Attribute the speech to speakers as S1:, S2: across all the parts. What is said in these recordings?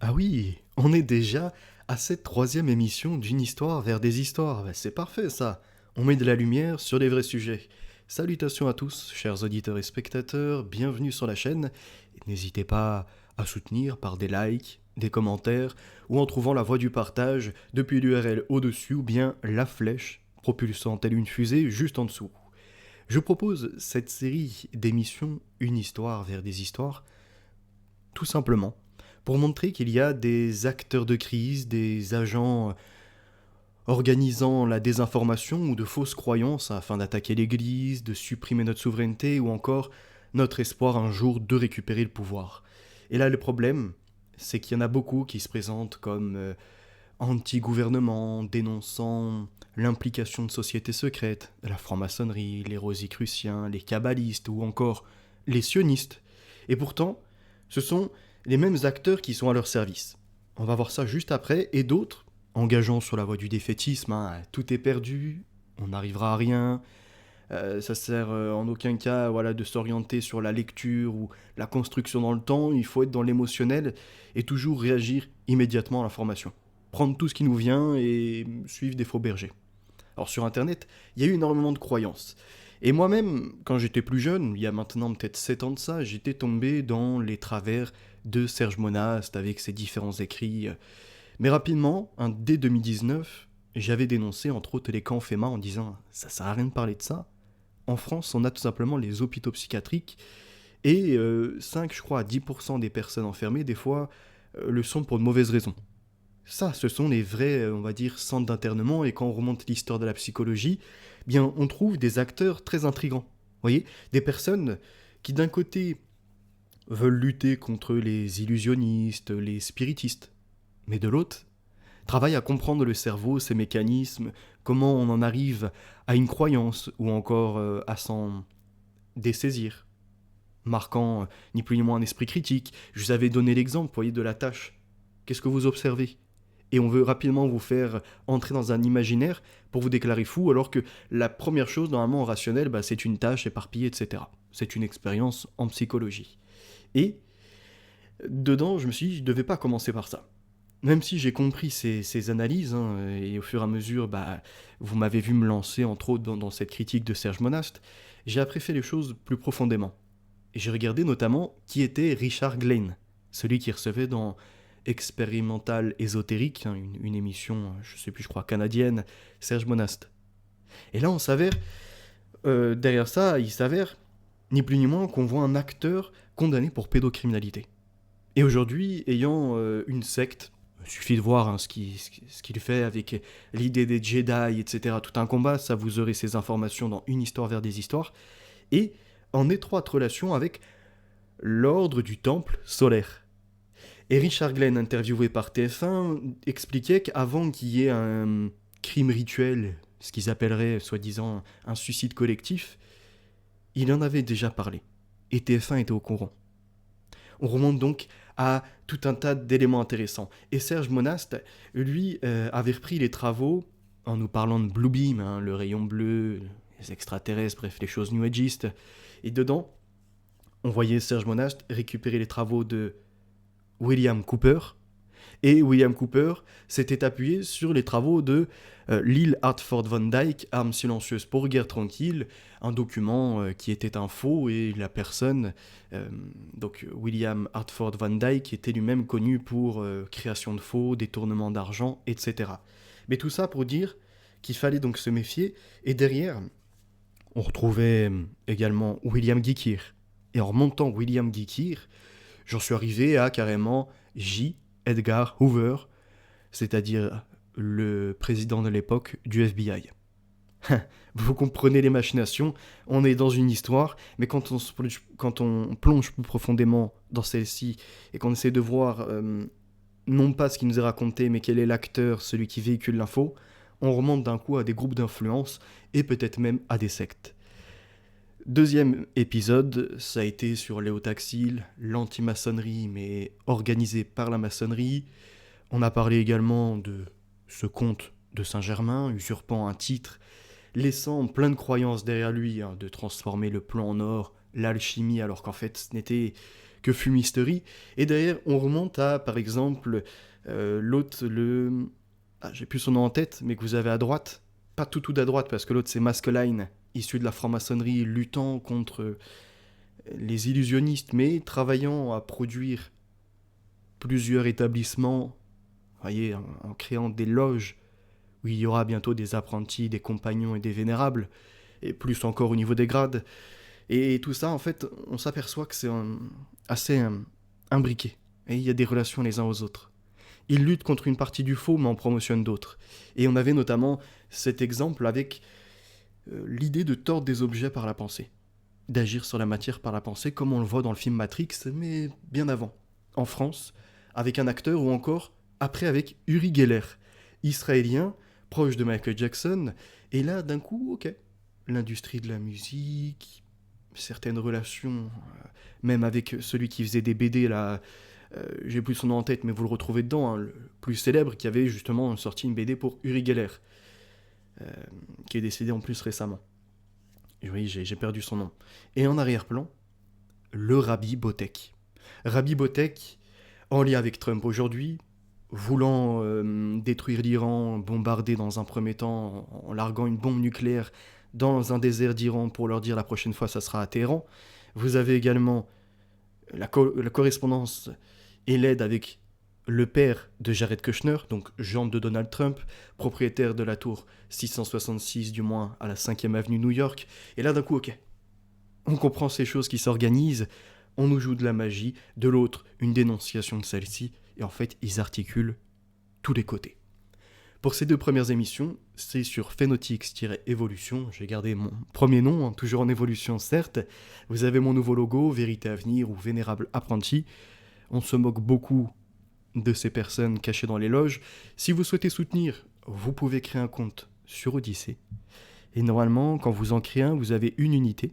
S1: Ah oui, on est déjà à cette troisième émission d'une histoire vers des histoires. C'est parfait ça. On met de la lumière sur les vrais sujets. Salutations à tous, chers auditeurs et spectateurs, bienvenue sur la chaîne. Et n'hésitez pas à soutenir par des likes, des commentaires ou en trouvant la voie du partage depuis l'URL au-dessus ou bien la flèche propulsant telle une fusée juste en dessous. Je propose cette série d'émissions Une histoire vers des histoires tout simplement pour montrer qu'il y a des acteurs de crise, des agents organisant la désinformation ou de fausses croyances afin d'attaquer l'Église, de supprimer notre souveraineté ou encore notre espoir un jour de récupérer le pouvoir. Et là, le problème, c'est qu'il y en a beaucoup qui se présentent comme anti-gouvernement, dénonçant l'implication de sociétés secrètes, la franc-maçonnerie, les rosicruciens, les kabbalistes ou encore les sionistes. Et pourtant, ce sont les mêmes acteurs qui sont à leur service. On va voir ça juste après, et d'autres, engageant sur la voie du défaitisme, tout est perdu, on n'arrivera à rien, ça sert en aucun cas de s'orienter sur la lecture ou la construction dans le temps, il faut être dans l'émotionnel et toujours réagir immédiatement à l'information. Prendre tout ce qui nous vient et suivre des faux bergers. Alors sur internet, il y a eu énormément de croyances. Et moi-même, quand j'étais plus jeune, il y a maintenant peut-être 7 ans de ça, j'étais tombé dans les travers de Serge Monast avec ses différents écrits. Mais rapidement, dès 2019, j'avais dénoncé entre autres les camps FEMA en disant ça sert à rien de parler de ça. En France, on a tout simplement les hôpitaux psychiatriques et 5, je crois, à 10% des personnes enfermées, des fois, le sont pour de mauvaises raisons. Ça, ce sont les vrais, on va dire, centres d'internement, et quand on remonte l'histoire de la psychologie, bien, on trouve des acteurs très intrigants. Vous voyez, des personnes qui d'un côté veulent lutter contre les illusionnistes, les spiritistes, mais de l'autre, travaillent à comprendre le cerveau, ses mécanismes, comment on en arrive à une croyance ou encore à s'en dessaisir, marquant ni plus ni moins un esprit critique. Je vous avais donné l'exemple, vous voyez, de la tâche. Qu'est-ce que vous observez? Et on veut rapidement vous faire entrer dans un imaginaire pour vous déclarer fou, alors que la première chose, normalement rationnelle, c'est une tâche éparpillée, etc. C'est une expérience en psychologie. Et dedans, je me suis dit, je ne devais pas commencer par ça. Même si j'ai compris ces analyses, et au fur et à mesure, vous m'avez vu me lancer, entre autres, dans cette critique de Serge Monast, j'ai après fait les choses plus profondément. Et j'ai regardé notamment qui était Richard Glenn, celui qui recevait dans Expérimental Ésotérique, une émission, je sais plus, je crois, canadienne, Serge Monast. Et là, on s'avère, derrière ça, il s'avère, ni plus ni moins, qu'on voit un acteur condamné pour pédocriminalité. Et aujourd'hui, ayant une secte, il suffit de voir ce qu'il fait avec l'idée des Jedi, etc. Tout un combat, ça vous aurez ces informations dans Une histoire vers des histoires, et en étroite relation avec l'ordre du Temple solaire. Et Richard Glenn, interviewé par TF1, expliquait qu'avant qu'il y ait un crime rituel, ce qu'ils appelleraient soi-disant un suicide collectif, il en avait déjà parlé. Et TF1 était au courant. On remonte donc à tout un tas d'éléments intéressants. Et Serge Monast, lui, avait repris les travaux en nous parlant de Blue Beam, le rayon bleu, les extraterrestres, bref, les choses new ageistes. Et dedans, on voyait Serge Monast récupérer les travaux de William Cooper. Et William Cooper s'était appuyé sur les travaux de Lyle Hartford Van Dyke, Armes silencieuses pour guerre tranquille, un document qui était un faux, et la personne, donc William Hartford Van Dyke, était lui-même connu pour création de faux, détournement d'argent, etc. Mais tout ça pour dire qu'il fallait donc se méfier, et derrière, on retrouvait également William Guy-Keir. Et en remontant William Guy-Keir, j'en suis arrivé à carrément J. Edgar Hoover, c'est-à-dire le président de l'époque du FBI. Vous comprenez les machinations, on est dans une histoire, mais quand on plonge plus profondément dans celle-ci et qu'on essaie de voir non pas ce qui nous est raconté, mais quel est l'acteur, celui qui véhicule l'info, on remonte d'un coup à des groupes d'influence et peut-être même à des sectes. Deuxième épisode, ça a été sur Léo Taxil, l'anti-maçonnerie, mais organisée par la maçonnerie. On a parlé également de ce comte de Saint-Germain, usurpant un titre, laissant plein de croyances derrière lui, de transformer le plomb en or, l'alchimie, alors qu'en fait ce n'était que fumisterie. Et derrière, on remonte à, par exemple, l'autre, j'ai plus son nom en tête, mais que vous avez à droite. Pas tout à droite, parce que l'autre, c'est Maskelyne, issu de la franc-maçonnerie, luttant contre les illusionnistes, mais travaillant à produire plusieurs établissements, vous voyez, en créant des loges où il y aura bientôt des apprentis, des compagnons et des vénérables, et plus encore au niveau des grades. Et tout ça, en fait, on s'aperçoit que c'est assez imbriqué. Et il y a des relations les uns aux autres. Ils luttent contre une partie du faux, mais en promotionnent d'autres. Et on avait notamment cet exemple avec l'idée de tordre des objets par la pensée. D'agir sur la matière par la pensée, comme on le voit dans le film Matrix, mais bien avant. En France, avec un acteur, ou encore après avec Uri Geller, israélien, proche de Michael Jackson, et là, d'un coup, ok. L'industrie de la musique, certaines relations, même avec celui qui faisait des BD, là, j'ai plus son nom en tête, mais vous le retrouvez dedans, hein, le plus célèbre, qui avait justement sorti une BD pour Uri Geller, qui est décédé en plus récemment. Et oui, j'ai perdu son nom. Et en arrière-plan, le Rabbi Botek. Rabbi Botek, en lien avec Trump aujourd'hui, voulant détruire l'Iran, bombarder dans un premier temps en larguant une bombe nucléaire dans un désert d'Iran pour leur dire la prochaine fois ça sera à Téhéran. Vous avez également la correspondance et l'aide avec le père de Jared Kushner, donc jambe de Donald Trump, propriétaire de la tour 666 du moins à la 5e avenue New York. Et là d'un coup, ok, on comprend ces choses qui s'organisent, on nous joue de la magie, de l'autre une dénonciation de celle-ci, et en fait ils articulent tous les côtés. Pour ces 2 premières émissions, c'est sur Phenotix-Evolution, j'ai gardé mon premier nom, hein, toujours en évolution certes. Vous avez mon nouveau logo, Vérité à venir ou Vénérable apprenti. On se moque beaucoup de ces personnes cachées dans les loges. Si vous souhaitez soutenir, vous pouvez créer un compte sur Odyssée. Et normalement, quand vous en créez un, vous avez une unité.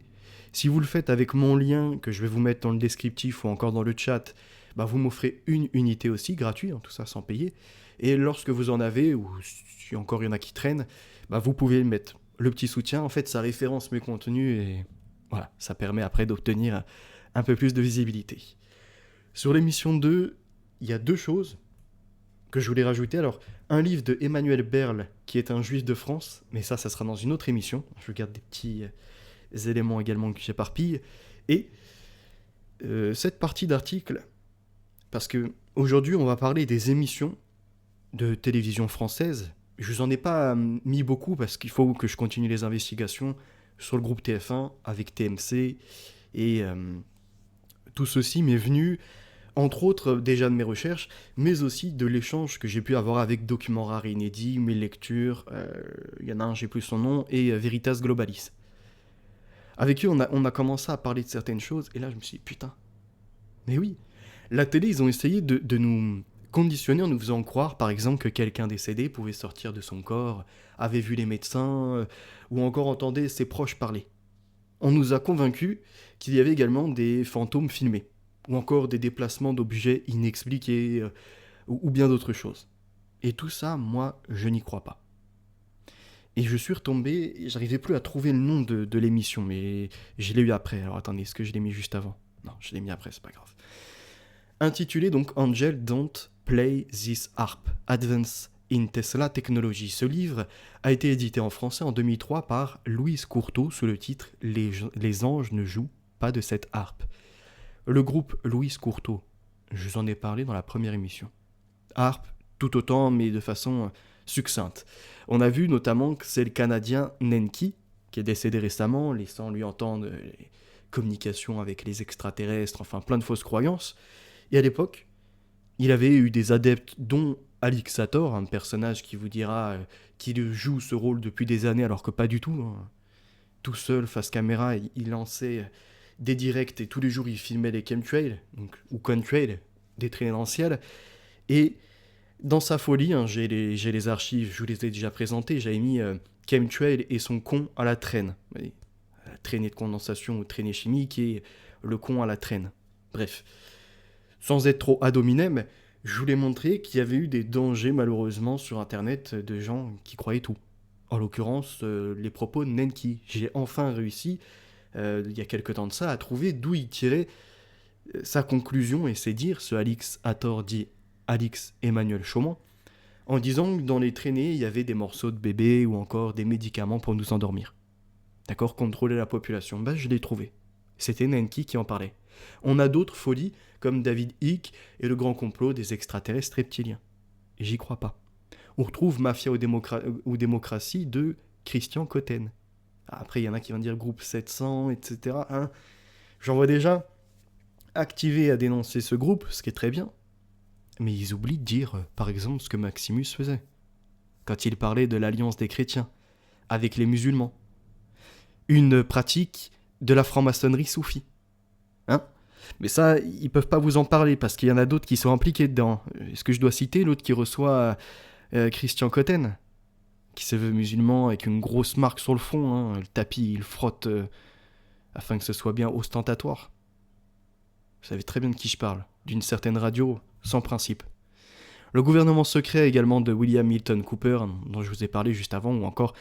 S1: Si vous le faites avec mon lien, que je vais vous mettre dans le descriptif ou encore dans le chat, bah vous m'offrez une unité aussi, gratuit, hein, tout ça sans payer. Et lorsque vous en avez, ou si encore il y en a qui traînent, bah vous pouvez mettre le petit soutien. En fait, ça référence mes contenus et voilà, ça permet après d'obtenir un peu plus de visibilité. Sur l'émission 2, il y a 2 choses que je voulais rajouter. Alors, un livre de Emmanuel Berle, qui est un juif de France, mais ça sera dans une autre émission. Je garde des petits éléments également que j'éparpille. Et cette partie d'article, parce que aujourd'hui on va parler des émissions de télévision française. Je vous en ai pas mis beaucoup parce qu'il faut que je continue les investigations sur le groupe TF1 avec TMC et tout ceci m'est venu entre autres déjà de mes recherches, mais aussi de l'échange que j'ai pu avoir avec Documents Rares et Inédits, mes lectures, il y en a un, j'ai plus son nom, et Veritas Globalis. Avec eux, on a commencé à parler de certaines choses, et là je me suis dit, putain, mais oui, la télé, ils ont essayé de nous conditionner en nous faisant croire, par exemple, que quelqu'un décédé pouvait sortir de son corps, avait vu les médecins, ou encore entendait ses proches parler. On nous a convaincus qu'il y avait également des fantômes filmés, ou encore des déplacements d'objets inexpliqués, ou bien d'autres choses. Et tout ça, moi, je n'y crois pas. Et je suis retombé, j'arrivais plus à trouver le nom de l'émission, mais je l'ai eu après. Alors attendez, est-ce que je l'ai mis juste avant ? Non, je l'ai mis après, c'est pas grave. Intitulé donc Angel Don't Play This Harp, Advance in Tesla Technology. Ce livre a été édité en français en 2003 par Louise Courteau sous le titre Les anges ne jouent pas de cette harpe. Le groupe Louise Courteau, je vous en ai parlé dans la première émission. Harpe, tout autant, mais de façon succincte. On a vu notamment que c'est le Canadien Nenki, qui est décédé récemment, laissant lui entendre les communications avec les extraterrestres, enfin plein de fausses croyances. Et à l'époque, il avait eu des adeptes, dont Alix Sator, un personnage qui vous dira qu'il joue ce rôle depuis des années, alors que pas du tout. Hein. Tout seul, face caméra, il lançait des directs et tous les jours il filmait les chemtrails, ou contrails, des traînées dans le ciel. Et dans sa folie, hein, j'ai les archives, je vous les ai déjà présentées, j'avais mis chemtrail et son con à la traîne. La traînée de condensation ou traînée chimique et le con à la traîne. Bref. Sans être trop ad hominem, je voulais montrer qu'il y avait eu des dangers malheureusement sur internet de gens qui croyaient tout. En l'occurrence, les propos de Nenki. J'ai enfin réussi, il y a quelque temps de ça, à trouver d'où il tirait sa conclusion, et c'est dire, ce Alix Hathor dit Alix Emmanuel Chaumont, en disant que dans les traînées, il y avait des morceaux de bébé ou encore des médicaments pour nous endormir. D'accord, contrôler la population. Ben, je l'ai trouvé. C'était Nenki qui en parlait. On a d'autres folies, comme David Icke et le grand complot des extraterrestres reptiliens. Et j'y crois pas. On retrouve Mafia ou démocratie de Christian Cotten. Après, il y en a qui vont dire groupe 700, etc. Hein. J'en vois déjà activé à dénoncer ce groupe, ce qui est très bien. Mais ils oublient de dire, par exemple, ce que Maximus faisait. Quand il parlait de l'alliance des chrétiens avec les musulmans. Une pratique de la franc-maçonnerie soufie. Hein ? Mais ça, ils peuvent pas vous en parler parce qu'il y en a d'autres qui sont impliqués dedans. Est-ce que je dois citer l'autre qui reçoit Christian Cotten, qui se veut musulman avec une grosse marque sur le front, hein, le tapis, il frotte afin que ce soit bien ostentatoire. Vous savez très bien de qui je parle, d'une certaine radio sans principe. Le gouvernement secret également de William Milton Cooper, dont je vous ai parlé juste avant, ou encore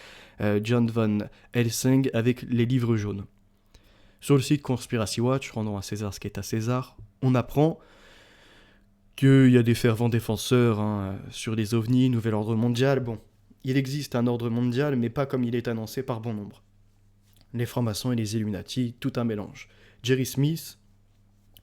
S1: John Van Helsing avec les livres jaunes. Sur le site Conspiracy Watch, rendons à César ce qui est à César, on apprend qu'il y a des fervents défenseurs sur les ovnis, nouvel ordre mondial. Bon, il existe un ordre mondial, mais pas comme il est annoncé par bon nombre. Les francs-maçons et les Illuminati, tout un mélange. Jerry Smith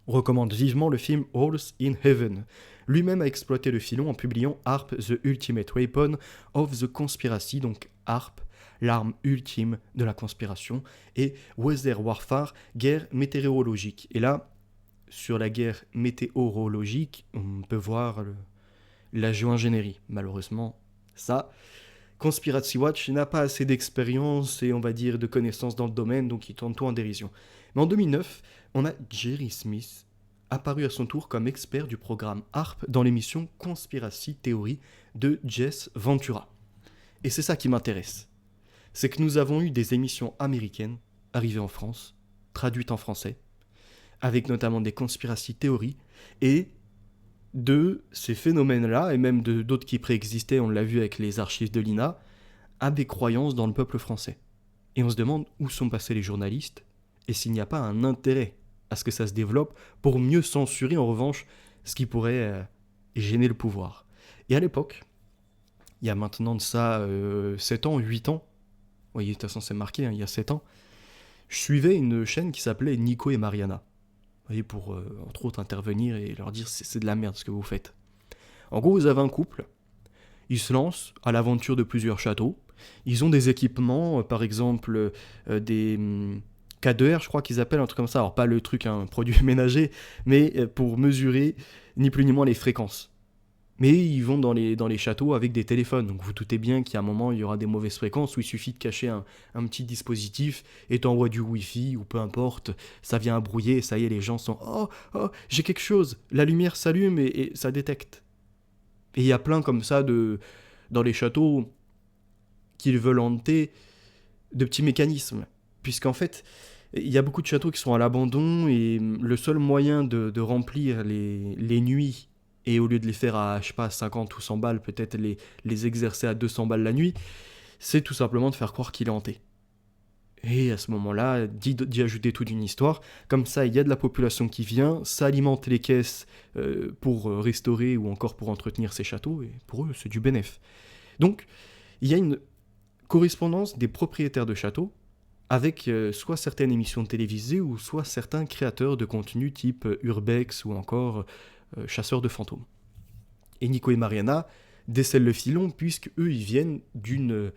S1: recommande vivement le film Halls in Heaven. Lui-même a exploité le filon en publiant HAARP, The Ultimate Weapon of the Conspiracy, donc HAARP, l'arme ultime de la conspiration, et Weather Warfare, guerre météorologique. Et là, sur la guerre météorologique, on peut voir la ingénierie. Malheureusement, ça, Conspiracy Watch n'a pas assez d'expérience et on va dire de connaissances dans le domaine, donc il tourne tout en dérision. Mais en 2009, on a Jerry Smith, apparu à son tour comme expert du programme HAARP dans l'émission Conspiracy Theory de Jess Ventura. Et c'est ça qui m'intéresse. C'est que nous avons eu des émissions américaines arrivées en France, traduites en français, avec notamment des conspiracy theories, et de ces phénomènes-là, et même d'autres qui préexistaient, on l'a vu avec les archives de l'INA, à des croyances dans le peuple français. Et on se demande où sont passés les journalistes, et s'il n'y a pas un intérêt à ce que ça se développe pour mieux censurer en revanche ce qui pourrait gêner le pouvoir. Et à l'époque, il y a maintenant de ça 7 ans, 8 ans, oui, de toute façon c'est marqué, il y a 7 ans, je suivais une chaîne qui s'appelait Nico et Mariana. Vous voyez, pour entre autres intervenir et leur dire c'est de la merde ce que vous faites. En gros, vous avez un couple, ils se lancent à l'aventure de plusieurs châteaux, ils ont des équipements, par exemple des K2R, je crois qu'ils appellent un truc comme ça, alors pas le truc, un produit ménager, mais pour mesurer ni plus ni moins les fréquences. Mais ils vont dans les châteaux avec des téléphones, donc vous doutez bien qu'il y a un moment, il y aura des mauvaises fréquences où il suffit de cacher un petit dispositif et t'envoies du Wi-Fi ou peu importe, ça vient à brouiller et ça y est, les gens sont « Oh, j'ai quelque chose !» La lumière s'allume et ça détecte. Et il y a plein comme ça dans les châteaux qu'ils veulent hanter de petits mécanismes. Puisqu'en fait, il y a beaucoup de châteaux qui sont à l'abandon et le seul moyen de remplir les nuits et au lieu de les faire à, je sais pas, 50 ou 100 balles, peut-être les exercer à 200 balles la nuit, c'est tout simplement de faire croire qu'il est hanté. Et à ce moment-là, d'y ajouter toute une histoire. Comme ça, il y a de la population qui vient, ça alimente les caisses pour restaurer ou encore pour entretenir ces châteaux, et pour eux, c'est du bénéf. Donc, il y a une correspondance des propriétaires de châteaux avec soit certaines émissions télévisées ou soit certains créateurs de contenu type Urbex ou encore chasseurs de fantômes. Et Nico et Mariana décèlent le filon puisque eux ils viennent d'une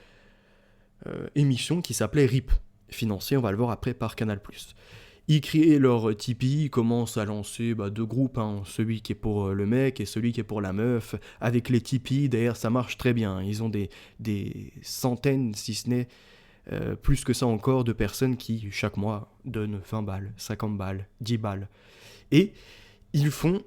S1: émission qui s'appelait RIP, financée, on va le voir après, par Canal+. Ils créent leur Tipeee, ils commencent à lancer deux groupes, celui qui est pour le mec et celui qui est pour la meuf. Avec les Tipeee, d'ailleurs, ça marche très bien. Ils ont des centaines, si ce n'est plus que ça encore, de personnes qui, chaque mois, donnent 20 balles, 50 balles, 10 balles. Et ils font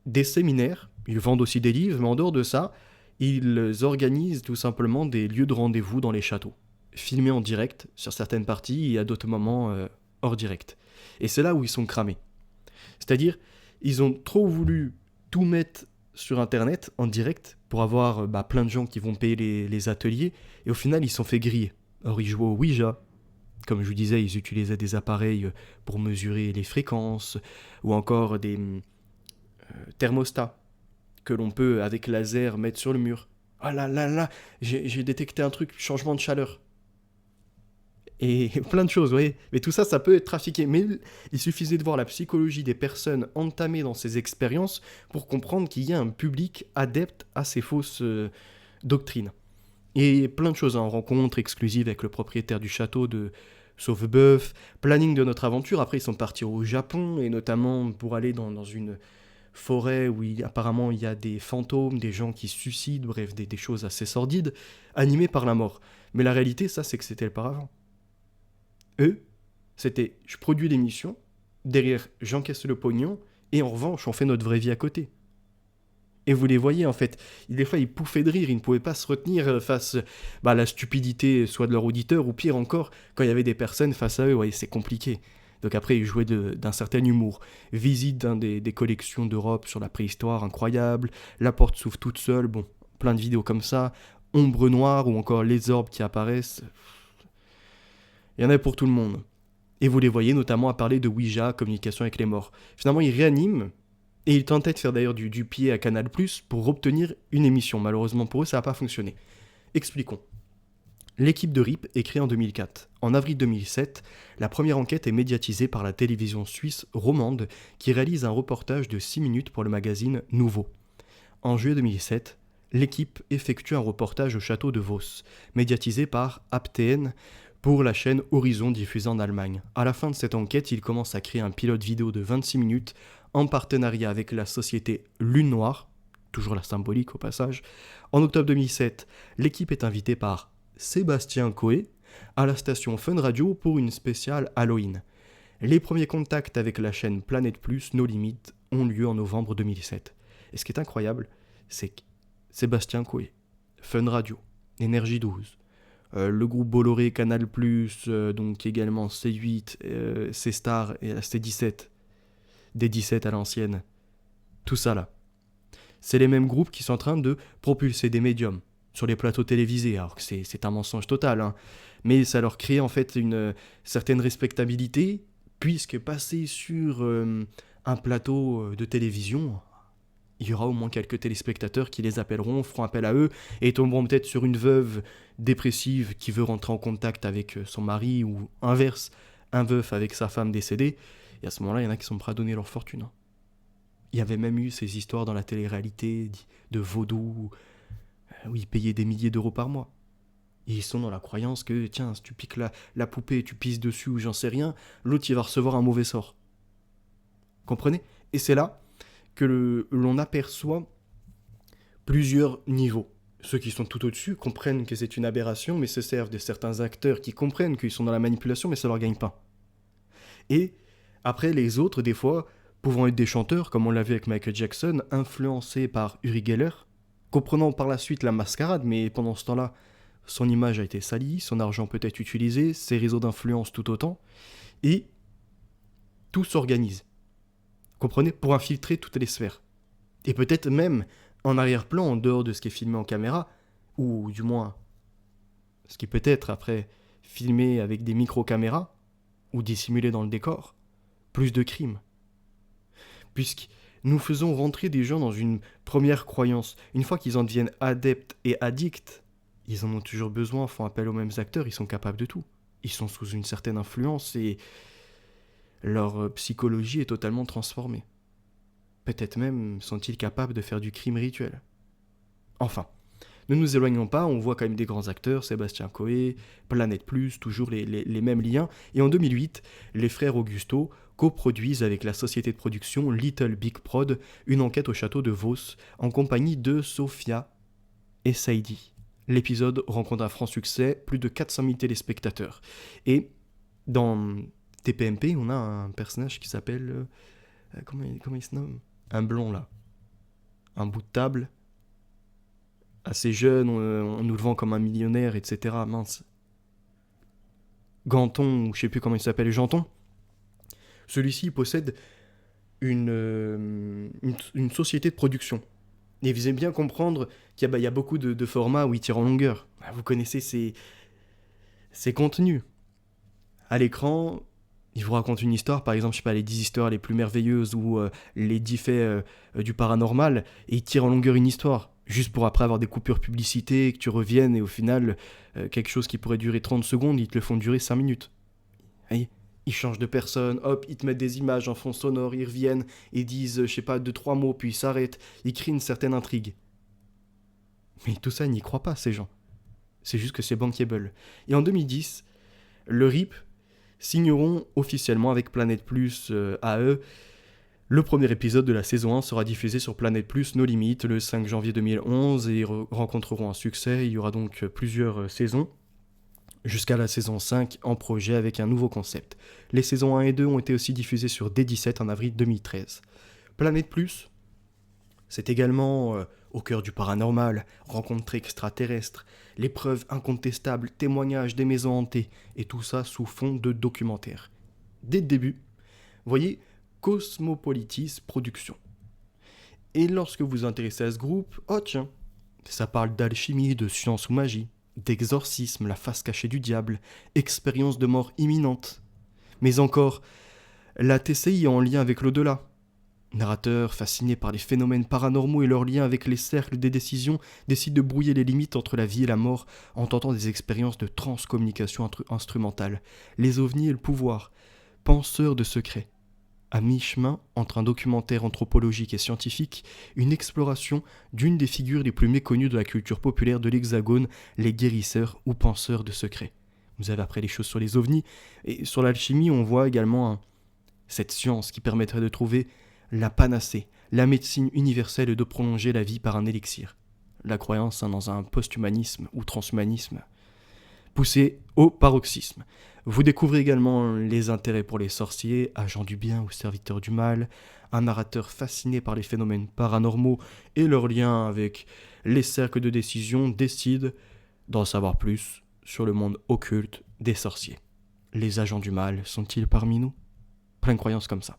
S1: des séminaires, ils vendent aussi des livres, mais en dehors de ça, ils organisent tout simplement des lieux de rendez-vous dans les châteaux, filmés en direct sur certaines parties et à d'autres moments hors direct. Et c'est là où ils sont cramés. C'est-à-dire, ils ont trop voulu tout mettre sur Internet en direct pour avoir plein de gens qui vont payer les ateliers, et au final, ils se sont fait griller. Or, ils jouent au Ouija, Comme je vous disais, ils utilisaient des appareils pour mesurer les fréquences, ou encore des thermostats que l'on peut, avec laser, mettre sur le mur. Ah là là là, j'ai détecté un truc, changement de chaleur. Et plein de choses, vous voyez. Mais tout ça, ça peut être trafiqué. Mais il suffisait de voir la psychologie des personnes entamées dans ces expériences pour comprendre qu'il y a un public adepte à ces fausses doctrines. Et plein de choses, hein, rencontres exclusives avec le propriétaire du château de Sauveboeuf, planning de notre aventure. Après, ils sont partis au Japon, et notamment pour aller dans une forêt où apparemment il y a des fantômes, des gens qui se suicident, bref, des choses assez sordides, animées par la mort. Mais la réalité, ça, c'est que c'était le paravent. Eux, c'était je produis l'émission, derrière j'encaisse le pognon, et en revanche, on fait notre vraie vie à côté. Et vous les voyez, en fait, des fois, ils pouffaient de rire, ils ne pouvaient pas se retenir face à la stupidité, soit de leur auditeur, ou pire encore, quand il y avait des personnes face à eux, ouais, c'est compliqué. Donc après, ils jouaient d'un certain humour. Visite des collections d'Europe sur la préhistoire, incroyable. La porte s'ouvre toute seule, bon, plein de vidéos comme ça. Ombre noire, ou encore les orbes qui apparaissent. Il y en a pour tout le monde. Et vous les voyez notamment à parler de Ouija, communication avec les morts. Finalement, ils réaniment, et ils tentaient de faire d'ailleurs du pied à Canal+, pour obtenir une émission. Malheureusement pour eux, ça n'a pas fonctionné. Expliquons. L'équipe de RIP est créée en 2004. En avril 2007, la première enquête est médiatisée par la télévision suisse romande, qui réalise un reportage de 6 minutes pour le magazine Nouveau. En juillet 2007, l'équipe effectue un reportage au château de Vos, médiatisé par APTN, pour la chaîne Horizon diffusée en Allemagne. À la fin de cette enquête, il commence à créer un pilote vidéo de 26 minutes en partenariat avec la société Lune Noire, toujours la symbolique au passage. En octobre 2007, l'équipe est invitée par Sébastien Coé à la station Fun Radio pour une spéciale Halloween. Les premiers contacts avec la chaîne Planète Plus, No Limit, ont lieu en novembre 2007. Et ce qui est incroyable, c'est que Sébastien Coé, Fun Radio, Énergie 12, le groupe Bolloré, Canal+, donc également C8, C-Star et C17, D17 à l'ancienne, tout ça là. C'est les mêmes groupes qui sont en train de propulser des médiums sur les plateaux télévisés, alors que c'est un mensonge total, hein. Mais ça leur crée en fait une certaine respectabilité, puisque passer sur un plateau de télévision, il y aura au moins quelques téléspectateurs qui les appelleront, feront appel à eux, et tomberont peut-être sur une veuve dépressive qui veut rentrer en contact avec son mari, ou inverse, un veuf avec sa femme décédée, et à ce moment-là, il y en a qui sont prêts à donner leur fortune, hein. Il y avait même eu ces histoires dans la télé-réalité de vaudou, où ils payaient des milliers d'euros par mois. Et ils sont dans la croyance que, tiens, si tu piques la poupée, tu pisses dessus ou j'en sais rien, l'autre il va recevoir un mauvais sort. Comprenez ? Et c'est là que l'on aperçoit plusieurs niveaux. Ceux qui sont tout au-dessus comprennent que c'est une aberration, mais se servent de certains acteurs qui comprennent qu'ils sont dans la manipulation, mais ça leur gagne pas. Et après, les autres, des fois, pouvant être des chanteurs, comme on l'a vu avec Michael Jackson, influencés par Uri Geller, comprenant par la suite la mascarade, mais pendant ce temps-là, son image a été salie, son argent peut être utilisé, ses réseaux d'influence tout autant, et tout s'organise. Comprenez ? Pour infiltrer toutes les sphères. Et peut-être même en arrière-plan, en dehors de ce qui est filmé en caméra, ou du moins ce qui peut être après filmé avec des micro-caméras, ou dissimulé dans le décor, plus de crimes. Puisque nous faisons rentrer des gens dans une première croyance. Une fois qu'ils en deviennent adeptes et addicts, ils en ont toujours besoin, font appel aux mêmes acteurs, ils sont capables de tout. Ils sont sous une certaine influence et leur psychologie est totalement transformée. Peut-être même sont-ils capables de faire du crime rituel. Enfin, ne nous éloignons pas, on voit quand même des grands acteurs, Sébastien Coé, Planète Plus, toujours les mêmes liens. Et en 2008, les frères Augusto coproduisent avec la société de production Little Big Prod une enquête au château de Vos en compagnie de Sophia et Saïdi. L'épisode rencontre un franc succès, plus de 400 000 téléspectateurs. Et dans TPMP, on a un personnage qui s'appelle... comment il se nomme ? Un blond, là. Un bout de table. Assez jeune, on nous le vend comme un millionnaire, etc. Mince. Ganton, ou je sais plus comment il s'appelle, Janton. Celui-ci possède une société de production. Et vous allez bien comprendre qu'il y a beaucoup de formats où il tire en longueur. Vous connaissez ces contenus. À l'écran, il vous raconte une histoire, par exemple, je sais pas, les 10 histoires les plus merveilleuses ou les 10 faits du paranormal, et il tire en longueur une histoire, juste pour après avoir des coupures publicité, que tu reviennes, et au final, quelque chose qui pourrait durer 30 secondes, ils te le font durer 5 minutes. Voyez, ils changent de personne, hop, ils te mettent des images en fond sonore, ils reviennent, ils disent, je sais pas, 2-3 mots, puis ils s'arrêtent, ils créent une certaine intrigue. Mais tout ça, ils n'y croient pas, ces gens. C'est juste que c'est bankable. Et en 2010, le RIP signeront officiellement avec Planète Plus à eux. Le premier épisode de la saison 1 sera diffusé sur Planète Plus No Limit le 5 janvier 2011 et ils rencontreront un succès. Il y aura donc plusieurs saisons jusqu'à la saison 5 en projet avec un nouveau concept. Les saisons 1 et 2 ont été aussi diffusées sur D17 en avril 2013. Planète Plus, c'est également au cœur du paranormal, rencontres extraterrestres, les preuves incontestables, témoignages des maisons hantées, et tout ça sous fond de documentaire. Dès le début, voyez Cosmopolitis Productions. Et lorsque vous vous intéressez à ce groupe, oh tiens, ça parle d'alchimie, de science ou magie, d'exorcisme, la face cachée du diable, expérience de mort imminente. Mais encore, la TCI en lien avec l'au-delà. Narrateur, fasciné par les phénomènes paranormaux et leur lien avec les cercles des décisions, décide de brouiller les limites entre la vie et la mort en tentant des expériences de transcommunication instrumentale, les ovnis et le pouvoir, penseur de secrets. À mi-chemin entre un documentaire anthropologique et scientifique, une exploration d'une des figures les plus méconnues de la culture populaire de l'Hexagone, les guérisseurs ou penseurs de secrets. Vous avez appris les choses sur les ovnis, et sur l'alchimie on voit également cette science qui permettrait de trouver la panacée, la médecine universelle et de prolonger la vie par un élixir. La croyance dans un post-humanisme ou transhumanisme poussé au paroxysme. Vous découvrez également les intérêts pour les sorciers, agents du bien ou serviteurs du mal, un narrateur fasciné par les phénomènes paranormaux et leur lien avec les cercles de décision décide d'en savoir plus sur le monde occulte des sorciers. Les agents du mal sont-ils parmi nous ? Plein de croyances comme ça.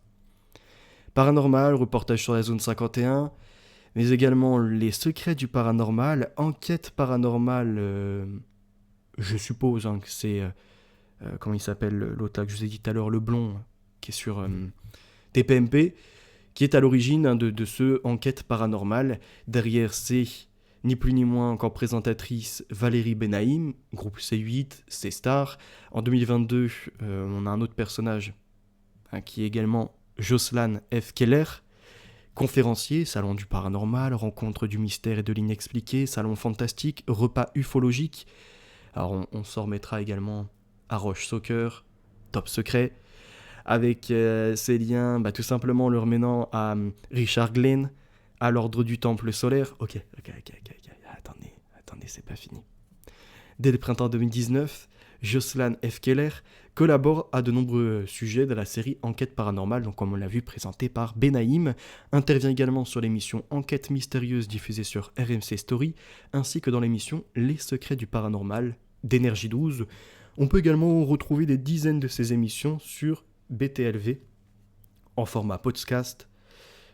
S1: Paranormal, reportage sur la zone 51, mais également les secrets du paranormal, enquête paranormale, je suppose que c'est, comment il s'appelle, l'auteur que je vous ai dit tout à l'heure, le blond, qui est sur TPMP, qui est à l'origine de ce enquête paranormale. Derrière, c'est ni plus ni moins qu'en présentatrice Valérie Benaïm, groupe C8, C-Star. En 2022, on a un autre personnage qui est également Jocelyn F. Keller, conférencier, salon du paranormal, rencontre du mystère et de l'inexpliqué, salon fantastique, repas ufologique. Alors on s'en remettra également à Roche Soccer, Top Secret, avec ses liens tout simplement le remenant à Richard Glenn, à l'ordre du Temple solaire. Ok, attendez, c'est pas fini. Dès le printemps 2019, Jocelyn F. Keller collabore à de nombreux sujets de la série Enquête paranormale, donc comme on l'a vu présentée par Benaïm, intervient également sur l'émission Enquête mystérieuse diffusée sur RMC Story, ainsi que dans l'émission Les secrets du paranormal d'Énergie 12. On peut également retrouver des dizaines de ces émissions sur BTLV en format podcast,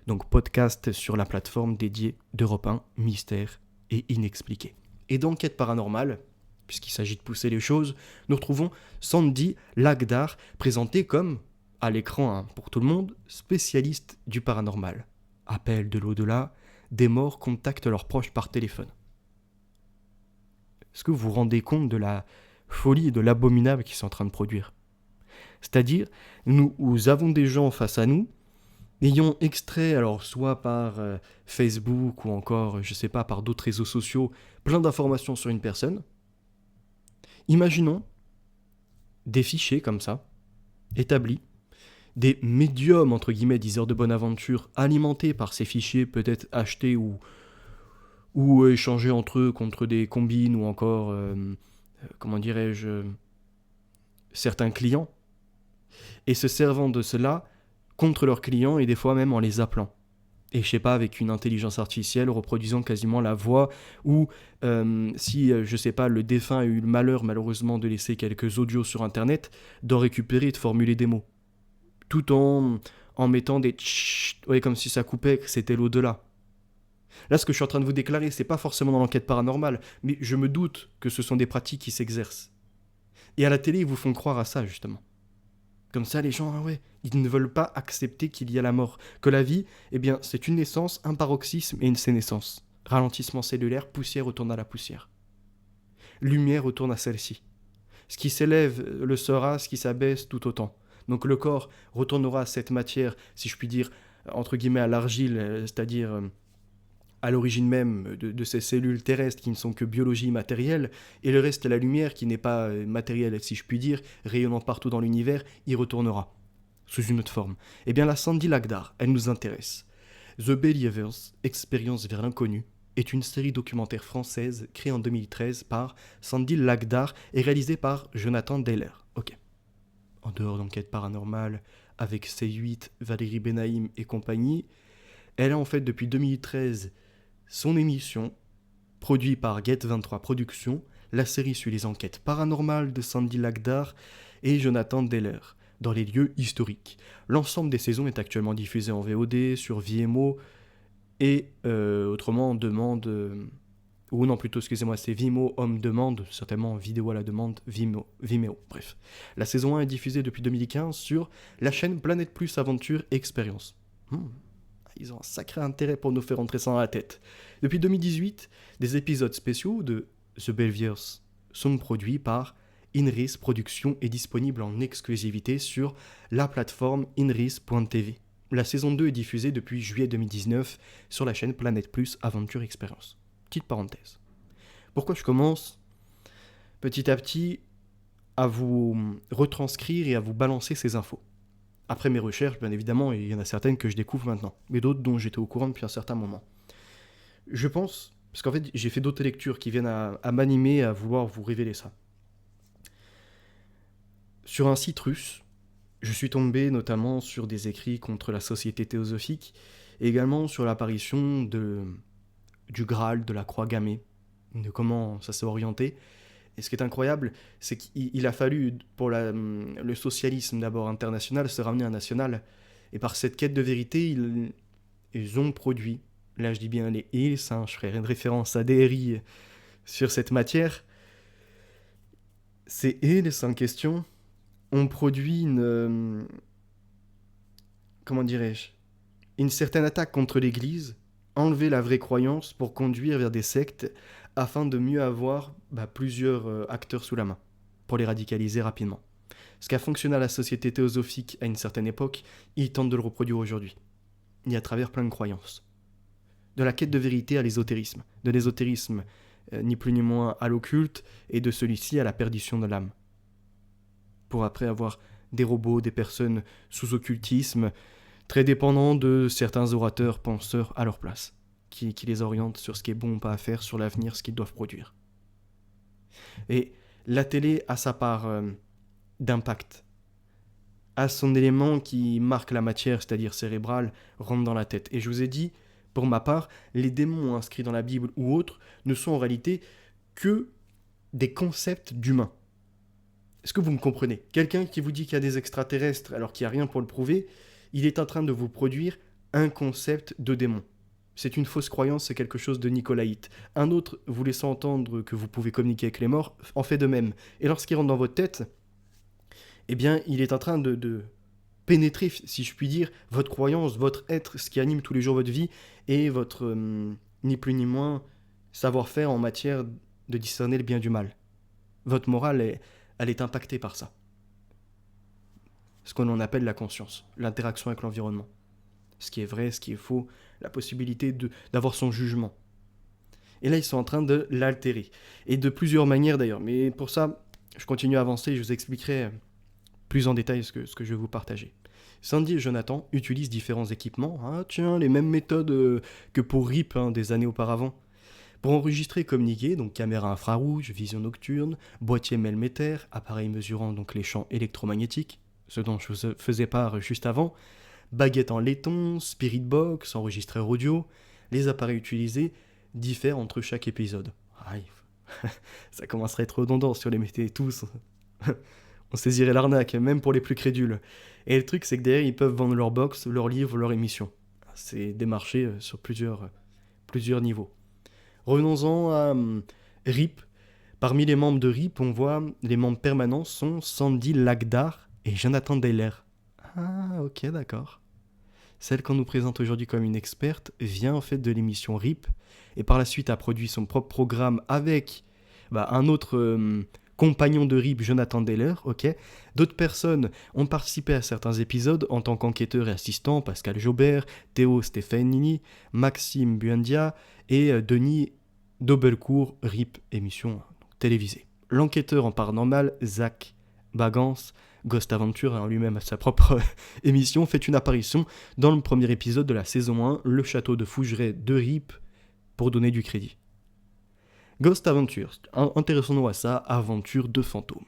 S1: donc podcast sur la plateforme dédiée d'Europe 1, Mystère et Inexpliqué. Et d'Enquête paranormale, puisqu'il s'agit de pousser les choses, nous retrouvons Sandy Lagdar, présentée comme, à l'écran pour tout le monde, spécialiste du paranormal. Appel de l'au-delà, des morts contactent leurs proches par téléphone. Est-ce que vous vous rendez compte de la folie et de l'abominable qu'ils sont en train de produire ? C'est-à-dire, nous avons des gens face à nous, ayant extrait, alors soit par Facebook ou encore, je sais pas, par d'autres réseaux sociaux, plein d'informations sur une personne. Imaginons des fichiers comme ça, établis, des médiums, entre guillemets, diseurs de bonne aventure, alimentés par ces fichiers, peut-être achetés ou échangés entre eux contre des combines ou encore, certains clients, et se servant de cela contre leurs clients et des fois même en les appelant. Et je sais pas, avec une intelligence artificielle reproduisant quasiment la voix, ou si, je sais pas, le défunt a eu le malheur malheureusement de laisser quelques audios sur internet, d'en récupérer et de formuler des mots. Tout en mettant des tchut, ouais, comme si ça coupait, que c'était l'au-delà. Là, ce que je suis en train de vous déclarer, c'est pas forcément dans l'enquête paranormale, mais je me doute que ce sont des pratiques qui s'exercent. Et à la télé, ils vous font croire à ça, justement. Comme ça, les gens, ah ouais, ils ne veulent pas accepter qu'il y a la mort. Que la vie, eh bien, c'est une naissance, un paroxysme et une sénescence. Ralentissement cellulaire, poussière retourne à la poussière. Lumière retourne à celle-ci. Ce qui s'élève le sera, ce qui s'abaisse tout autant. Donc le corps retournera à cette matière, si je puis dire, entre guillemets, à l'argile, c'est-à-dire à l'origine même de ces cellules terrestres qui ne sont que biologie matérielle, et le reste, la lumière qui n'est pas matérielle, si je puis dire, rayonnant partout dans l'univers, y retournera, sous une autre forme. Eh bien la Sandy Lagdar, elle nous intéresse. The Believers, Expérience vers l'inconnu, est une série documentaire française créée en 2013 par Sandy Lagdar et réalisée par Jonathan Deller. Ok. En dehors d'enquête paranormale, avec C8, Valérie Benaïm et compagnie, elle a en fait depuis 2013 son émission, produite par Get23 Productions. La série suit les enquêtes paranormales de Sandy Lagdar et Jonathan Deller dans les lieux historiques. L'ensemble des saisons est actuellement diffusé en VOD, sur Vimeo et autrement on demande... ou non, plutôt, excusez-moi, c'est Vimeo Home Demande, certainement vidéo à la demande, Vimeo, bref. La saison 1 est diffusée depuis 2015 sur la chaîne Planète Plus Aventure Expérience. Ils ont un sacré intérêt pour nous faire entrer ça dans la tête. Depuis 2018, des épisodes spéciaux de The Belviers sont produits par Inris Productions et disponibles en exclusivité sur la plateforme inris.tv. La saison 2 est diffusée depuis juillet 2019 sur la chaîne Planète Plus Aventure Expérience. Petite parenthèse. Pourquoi je commence petit à petit à vous retranscrire et à vous balancer ces infos. Après mes recherches, bien évidemment, et il y en a certaines que je découvre maintenant, mais d'autres dont j'étais au courant depuis un certain moment. Je pense, parce qu'en fait j'ai fait d'autres lectures qui viennent à m'animer, à vouloir vous révéler ça. Sur un site russe, je suis tombé notamment sur des écrits contre la société théosophique, et également sur l'apparition du Graal, de la croix gammée, de comment ça s'est orienté. Et ce qui est incroyable, c'est qu'il a fallu, pour le socialisme d'abord international, se ramener à un national. Et par cette quête de vérité, ils ont produit, là je dis bien les ils, hein, je ferai une référence à DRI sur cette matière. Ces ils en question ont produit comment dirais-je, une certaine attaque contre l'Église, enlever la vraie croyance pour conduire vers des sectes afin de mieux avoir plusieurs acteurs sous la main, pour les radicaliser rapidement. Ce qui a fonctionné à la société théosophique à une certaine époque, ils tentent de le reproduire aujourd'hui, et à travers plein de croyances. De la quête de vérité à l'ésotérisme, de l'ésotérisme ni plus ni moins à l'occulte, et de celui-ci à la perdition de l'âme. Pour après avoir des robots, des personnes sous occultisme, très dépendants de certains orateurs, penseurs à leur place, qui les orientent sur ce qui est bon ou pas à faire, sur l'avenir, ce qu'ils doivent produire. Et la télé a sa part d'impact, a son élément qui marque la matière, c'est-à-dire cérébrale, rentre dans la tête. Et je vous ai dit, pour ma part, les démons inscrits dans la Bible ou autres ne sont en réalité que des concepts d'humains. Est-ce que vous me comprenez ? Quelqu'un qui vous dit qu'il y a des extraterrestres alors qu'il n'y a rien pour le prouver, il est en train de vous produire un concept de démon. C'est une fausse croyance, c'est quelque chose de nicolaïte. Un autre, vous laissant entendre que vous pouvez communiquer avec les morts, en fait de même. Et lorsqu'il rentre dans votre tête, eh bien, il est en train de pénétrer, si je puis dire, votre croyance, votre être, ce qui anime tous les jours votre vie, et votre, ni plus ni moins, savoir-faire en matière de discerner le bien du mal. Votre morale, elle est impactée par ça. Ce qu'on en appelle la conscience, l'interaction avec l'environnement. Ce qui est vrai, ce qui est faux, la possibilité d'avoir son jugement. Et là, ils sont en train de l'altérer. Et de plusieurs manières d'ailleurs. Mais pour ça, je continue à avancer et je vous expliquerai plus en détail ce que je vais vous partager. Sandy et Jonathan utilisent différents équipements, les mêmes méthodes que pour RIP des années auparavant, pour enregistrer et communiquer, donc caméra infrarouge, vision nocturne, boîtier Melmeter, appareil mesurant donc les champs électromagnétiques, ce dont je vous faisais part juste avant, baguette en laiton, spirit box, enregistreur audio, les appareils utilisés diffèrent entre chaque épisode. Ça commencerait à être redondant si on les mettait tous. On saisirait l'arnaque, même pour les plus crédules. Et le truc, c'est que derrière, ils peuvent vendre leur box, leurs livres, leur émission. C'est des marchés sur plusieurs niveaux. Revenons-en à RIP. Parmi les membres de RIP, on voit les membres permanents sont Sandy Lagdar et Jonathan Dayler. Ah, ok, d'accord. Celle qu'on nous présente aujourd'hui comme une experte vient en fait de l'émission RIP et par la suite a produit son propre programme avec un autre compagnon de RIP, Jonathan Dayler, ok. D'autres personnes ont participé à certains épisodes en tant qu'enquêteurs et assistants, Pascal Jaubert, Théo Stefanini, Maxime Buendia et Denis Dobelcourt, RIP, émission télévisée. L'enquêteur en paranormal, Zach Bagans, Ghost Adventure, en lui-même à sa propre émission, fait une apparition dans le premier épisode de la saison 1, le château de Fougeray de RIP, pour donner du crédit. Ghost Adventure, intéressons-nous à ça, Aventure de fantômes,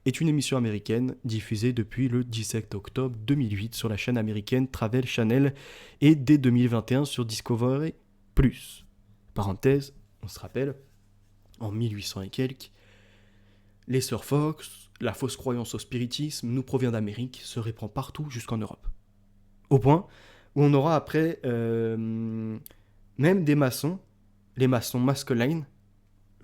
S1: est une émission américaine diffusée depuis le 17 octobre 2008 sur la chaîne américaine Travel Channel et dès 2021 sur Discovery+. Parenthèse, on se rappelle, en 1800 et quelques, les Sir Fox, la fausse croyance au spiritisme nous provient d'Amérique, se répand partout jusqu'en Europe. Au point où on aura après même des maçons, les maçons masculins.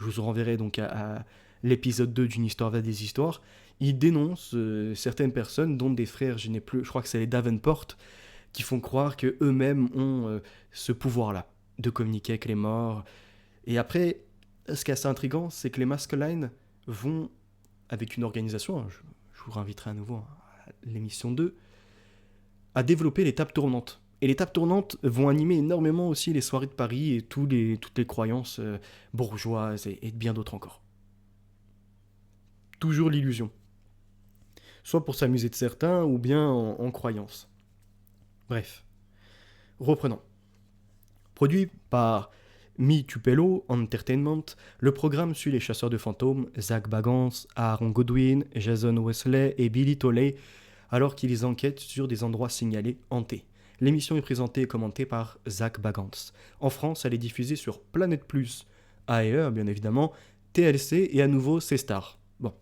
S1: Je vous renverrai donc à l'épisode 2 d'une histoire va des histoires. Ils dénoncent certaines personnes, dont des frères, je crois que c'est les Davenport, qui font croire qu'eux-mêmes ont ce pouvoir-là, de communiquer avec les morts. Et après, ce qui est assez intriguant, c'est que les masculines vont, avec une organisation, je vous réinviterai à nouveau à l'émission 2, à développer les tables tournantes. Et les tables tournantes vont animer énormément aussi les soirées de Paris et toutes les croyances bourgeoises et bien d'autres encore. Toujours l'illusion. Soit pour s'amuser de certains ou bien en croyance. Bref. Reprenons. Produit par Mi Tupelo Entertainment, le programme suit les chasseurs de fantômes Zach Bagans, Aaron Goodwin, Jason Wesley et Billy Tolley alors qu'ils enquêtent sur des endroits signalés hantés. L'émission est présentée et commentée par Zach Bagans. En France, elle est diffusée sur Planète Plus, AE bien évidemment, TLC et à nouveau C-Star. Bon.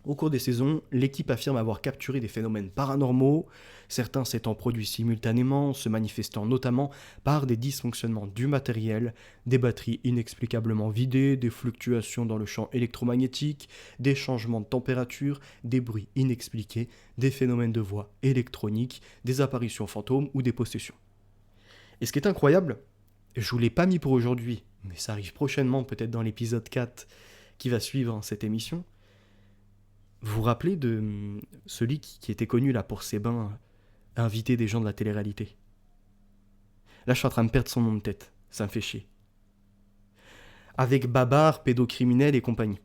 S1: Au cours des saisons, l'équipe affirme avoir capturé des phénomènes paranormaux, certains s'étant produits simultanément, se manifestant notamment par des dysfonctionnements du matériel, des batteries inexplicablement vidées, des fluctuations dans le champ électromagnétique, des changements de température, des bruits inexpliqués, des phénomènes de voix électroniques, des apparitions fantômes ou des possessions. Et ce qui est incroyable, je vous l'ai pas mis pour aujourd'hui, mais ça arrive prochainement, peut-être dans l'épisode 4 qui va suivre cette émission. Vous vous rappelez de celui qui était connu là pour ses bains, inviter des gens de la télé-réalité? Là, je suis en train de perdre son nom de tête. Ça me fait chier. Avec Babar, pédocriminel et compagnie.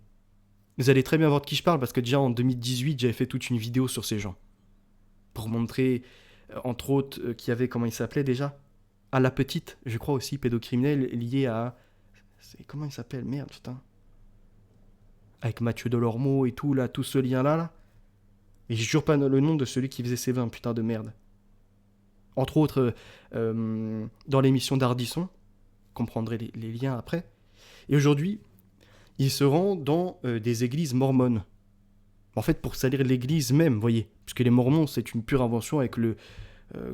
S1: Vous allez très bien voir de qui je parle parce que déjà en 2018, j'avais fait toute une vidéo sur ces gens. Pour montrer, entre autres, qu'il y avait, comment il s'appelait déjà? À la petite, je crois aussi, pédocriminel lié à... Comment il s'appelle? Merde, putain. Avec Mathieu Delormeau et tout, là, tout ce lien-là. Et j'ai toujours pas le nom de celui qui faisait ses vins, putain de merde. Entre autres, dans l'émission d'Ardisson, vous comprendrez les liens après. Et aujourd'hui, il se rend dans des églises mormones. En fait, pour salir l'église même, vous voyez. Puisque les mormons, c'est une pure invention avec le...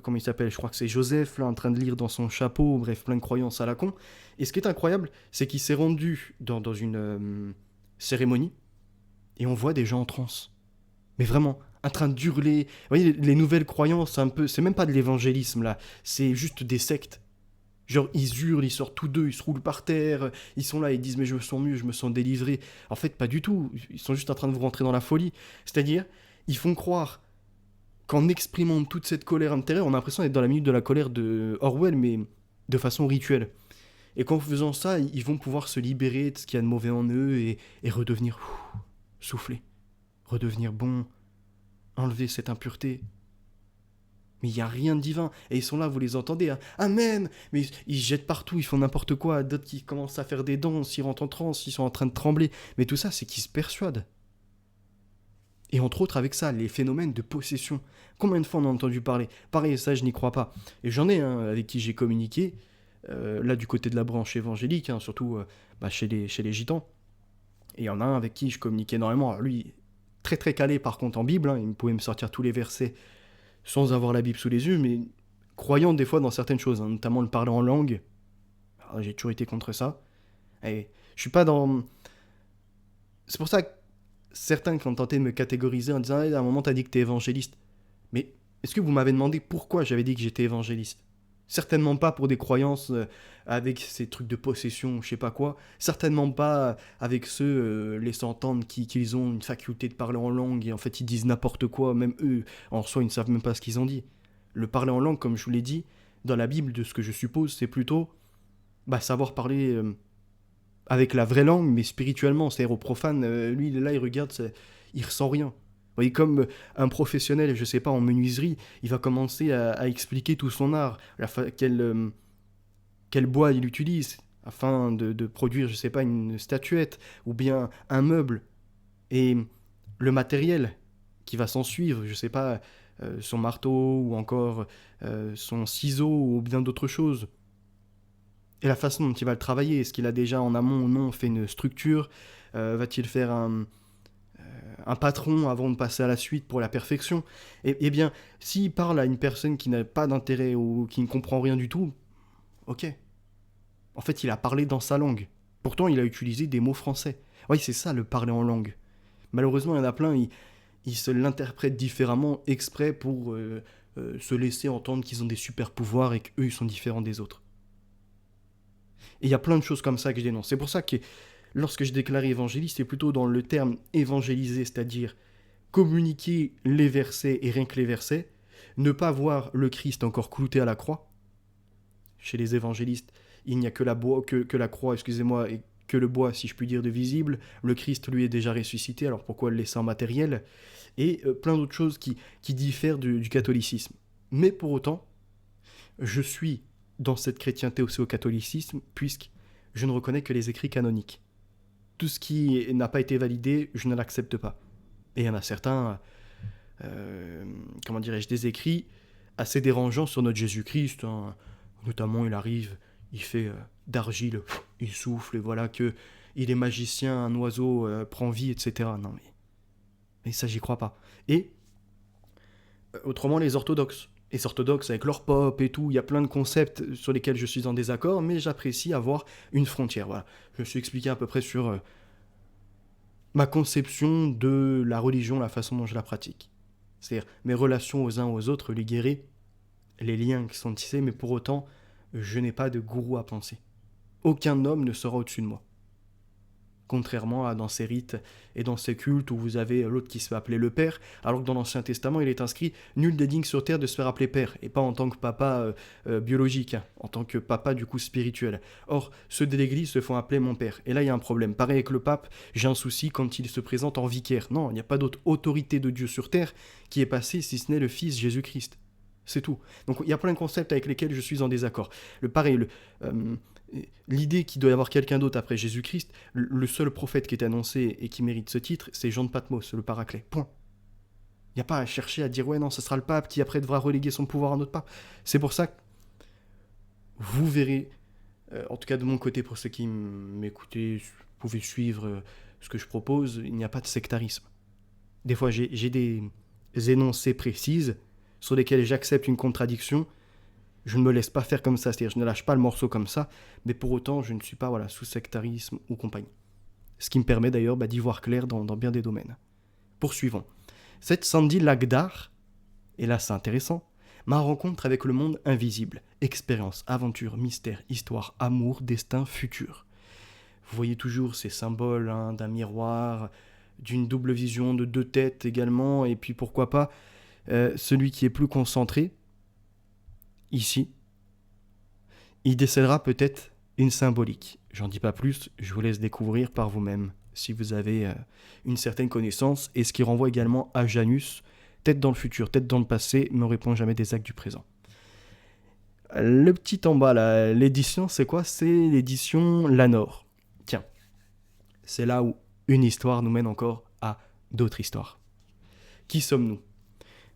S1: comment il s'appelle? Je crois que c'est Joseph, là, en train de lire dans son chapeau, bref, plein de croyances à la con. Et ce qui est incroyable, c'est qu'il s'est rendu dans une... cérémonie, et on voit des gens en transe. Mais vraiment, en train d'hurler. Vous voyez, les nouvelles croyances, c'est même pas de l'évangélisme, là. C'est juste des sectes. Genre, ils hurlent, ils sortent tous deux, ils se roulent par terre, ils sont là, ils disent « mais je me sens mieux, je me sens délivré ». En fait, pas du tout. Ils sont juste en train de vous rentrer dans la folie. C'est-à-dire, ils font croire qu'en exprimant toute cette colère intérieure, on a l'impression d'être dans la minute de la colère de Orwell, mais de façon rituelle. Et qu'en faisant ça, ils vont pouvoir se libérer de ce qu'il y a de mauvais en eux et redevenir souffler, redevenir bon, enlever cette impureté. Mais il n'y a rien de divin. Et ils sont là, vous les entendez, hein. Amen. Mais ils se jettent partout, ils font n'importe quoi. D'autres qui commencent à faire des danses, ils rentrent en transe, ils sont en train de trembler. Mais tout ça, c'est qu'ils se persuadent. Et entre autres, avec ça, les phénomènes de possession. Combien de fois on a entendu parler? Pareil, ça, je n'y crois pas. Et j'en ai avec qui j'ai communiqué. Là du côté de la branche évangélique, hein, surtout chez les gitans. Et il y en a un avec qui je communiquais énormément. Alors lui, très très calé par contre en Bible, hein, il pouvait me sortir tous les versets sans avoir la Bible sous les yeux, mais croyant des fois dans certaines choses, hein, notamment le parler en langue. Alors, j'ai toujours été contre ça. Et je suis pas dans C'est pour ça que certains qui ont tenté de me catégoriser en disant à un moment t'as dit que t'es évangéliste. Mais est-ce que vous m'avez demandé pourquoi j'avais dit que j'étais évangéliste? Certainement pas pour des croyances avec ces trucs de possession, je sais pas quoi. Certainement pas avec ceux laissant entendre qu'ils ont une faculté de parler en langue et en fait ils disent n'importe quoi, même eux en soi ils ne savent même pas ce qu'ils ont dit. Le parler en langue, comme je vous l'ai dit, dans la Bible, de ce que je suppose, c'est plutôt savoir parler avec la vraie langue, mais spirituellement. C'est-à-dire au profane, lui il est là, il regarde, il ressent rien. Vous voyez, comme un professionnel, je sais pas, en menuiserie, il va commencer à expliquer tout son art, quel bois il utilise, afin de produire, je sais pas, une statuette, ou bien un meuble, et le matériel qui va s'en suivre, je sais pas, son marteau, ou encore son ciseau, ou bien d'autres choses. Et la façon dont il va le travailler, est-ce qu'il a déjà en amont ou non fait une structure, va-t-il faire un patron avant de passer à la suite pour la perfection? Eh bien, s'il parle à une personne qui n'a pas d'intérêt ou qui ne comprend rien du tout, ok. En fait, il a parlé dans sa langue. Pourtant, il a utilisé des mots français. Oui, c'est ça, le parler en langue. Malheureusement, il y en a plein, ils se l'interprètent différemment exprès pour se laisser entendre qu'ils ont des super pouvoirs et qu'eux, ils sont différents des autres. Et il y a plein de choses comme ça que je dénonce. C'est pour ça que lorsque je déclare évangéliste, c'est plutôt dans le terme évangéliser, c'est-à-dire communiquer les versets et rien que les versets, ne pas voir le Christ encore clouté à la croix. Chez les évangélistes, il n'y a que la croix, excusez-moi, et que le bois, si je puis dire, de visible. Le Christ, lui, est déjà ressuscité, alors pourquoi le laisser en matériel? Et plein d'autres choses qui diffèrent du catholicisme. Mais pour autant, je suis dans cette chrétienté aussi au catholicisme, puisque je ne reconnais que les écrits canoniques. Tout ce qui n'a pas été validé, je ne l'accepte pas. Et il y en a certains, des écrits assez dérangeants sur notre Jésus-Christ. Hein. Notamment, il arrive, il fait d'argile, il souffle, et voilà que il est magicien, un oiseau prend vie, etc. Non, mais ça, j'y crois pas. Et autrement, les orthodoxes. Les orthodoxes avec leur pop et tout, il y a plein de concepts sur lesquels je suis en désaccord, mais j'apprécie avoir une frontière. Voilà. Je me suis expliqué à peu près sur ma conception de la religion, la façon dont je la pratique. C'est-à-dire mes relations aux uns aux autres, les guéris, les liens qui sont tissés, mais pour autant, je n'ai pas de gourou à penser. Aucun homme ne sera au-dessus de moi. Contrairement à dans ces rites et dans ces cultes où vous avez l'autre qui se fait appeler le père, alors que dans l'Ancien Testament, il est inscrit « Nul n'est digne sur terre de se faire appeler père », et pas en tant que papa biologique, hein, en tant que papa du coup spirituel. Or, ceux de l'Église se font appeler mon père. Et là, il y a un problème. Pareil avec le pape, j'ai un souci quand il se présente en vicaire. Non, il n'y a pas d'autre autorité de Dieu sur terre qui est passée si ce n'est le Fils Jésus-Christ. C'est tout. Donc il y a plein de concepts avec lesquels je suis en désaccord. L'idée qu'il doit y avoir quelqu'un d'autre après Jésus-Christ, le seul prophète qui est annoncé et qui mérite ce titre, c'est Jean de Patmos, le Paraclet. Point. Il n'y a pas à chercher à dire ouais non, ce sera le pape qui après devra reléguer son pouvoir à un autre pape. C'est pour ça que vous verrez, en tout cas de mon côté pour ceux qui m'écoutez, vous pouvez suivre ce que je propose, il n'y a pas de sectarisme. Des fois j'ai des énoncés précises sur lesquels j'accepte une contradiction. Je ne me laisse pas faire comme ça, c'est-à-dire je ne lâche pas le morceau comme ça, mais pour autant je ne suis pas sous sectarisme ou compagnie. Ce qui me permet d'ailleurs d'y voir clair dans bien des domaines. Poursuivons. Cette Sandy Lagdar, et là c'est intéressant, ma rencontre avec le monde invisible, expérience, aventure, mystère, histoire, amour, destin, futur. Vous voyez toujours ces symboles d'un miroir, d'une double vision, de deux têtes également, et puis pourquoi pas celui qui est plus concentré, ici, il décèlera peut-être une symbolique. J'en dis pas plus, je vous laisse découvrir par vous-même, si vous avez une certaine connaissance, et ce qui renvoie également à Janus, tête dans le futur, tête dans le passé, me répond jamais des actes du présent. Le petit en bas, là, l'édition, c'est quoi? C'est l'édition Lanor. Tiens, c'est là où une histoire nous mène encore à d'autres histoires. Qui sommes-nous?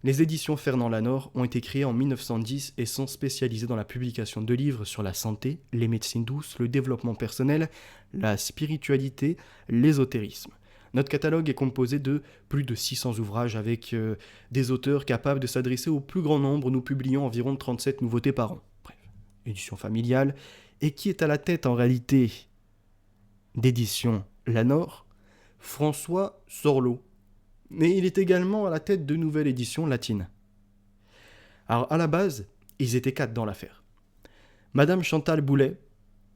S1: Les éditions Fernand Lanor ont été créées en 1910 et sont spécialisées dans la publication de livres sur la santé, les médecines douces, le développement personnel, la spiritualité, l'ésotérisme. Notre catalogue est composé de plus de 600 ouvrages avec des auteurs capables de s'adresser au plus grand nombre. Nous publions environ 37 nouveautés par an. Bref, édition familiale. Et qui est à la tête en réalité d'édition Lanor? François Sorlot. Mais il est également à la tête de nouvelles éditions latines. Alors à la base, ils étaient 4 dans l'affaire. Madame Chantal Boulet,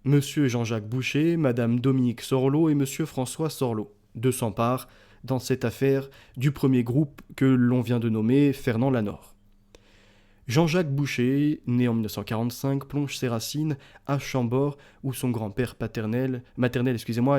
S1: Monsieur Jean-Jacques Boucher, Madame Dominique Sorlot et Monsieur François Sorlot, 200 parts dans cette affaire du premier groupe que l'on vient de nommer Fernand Lanor. Jean-Jacques Boucher, né en 1945, plonge ses racines à Chambord, où son grand-père maternel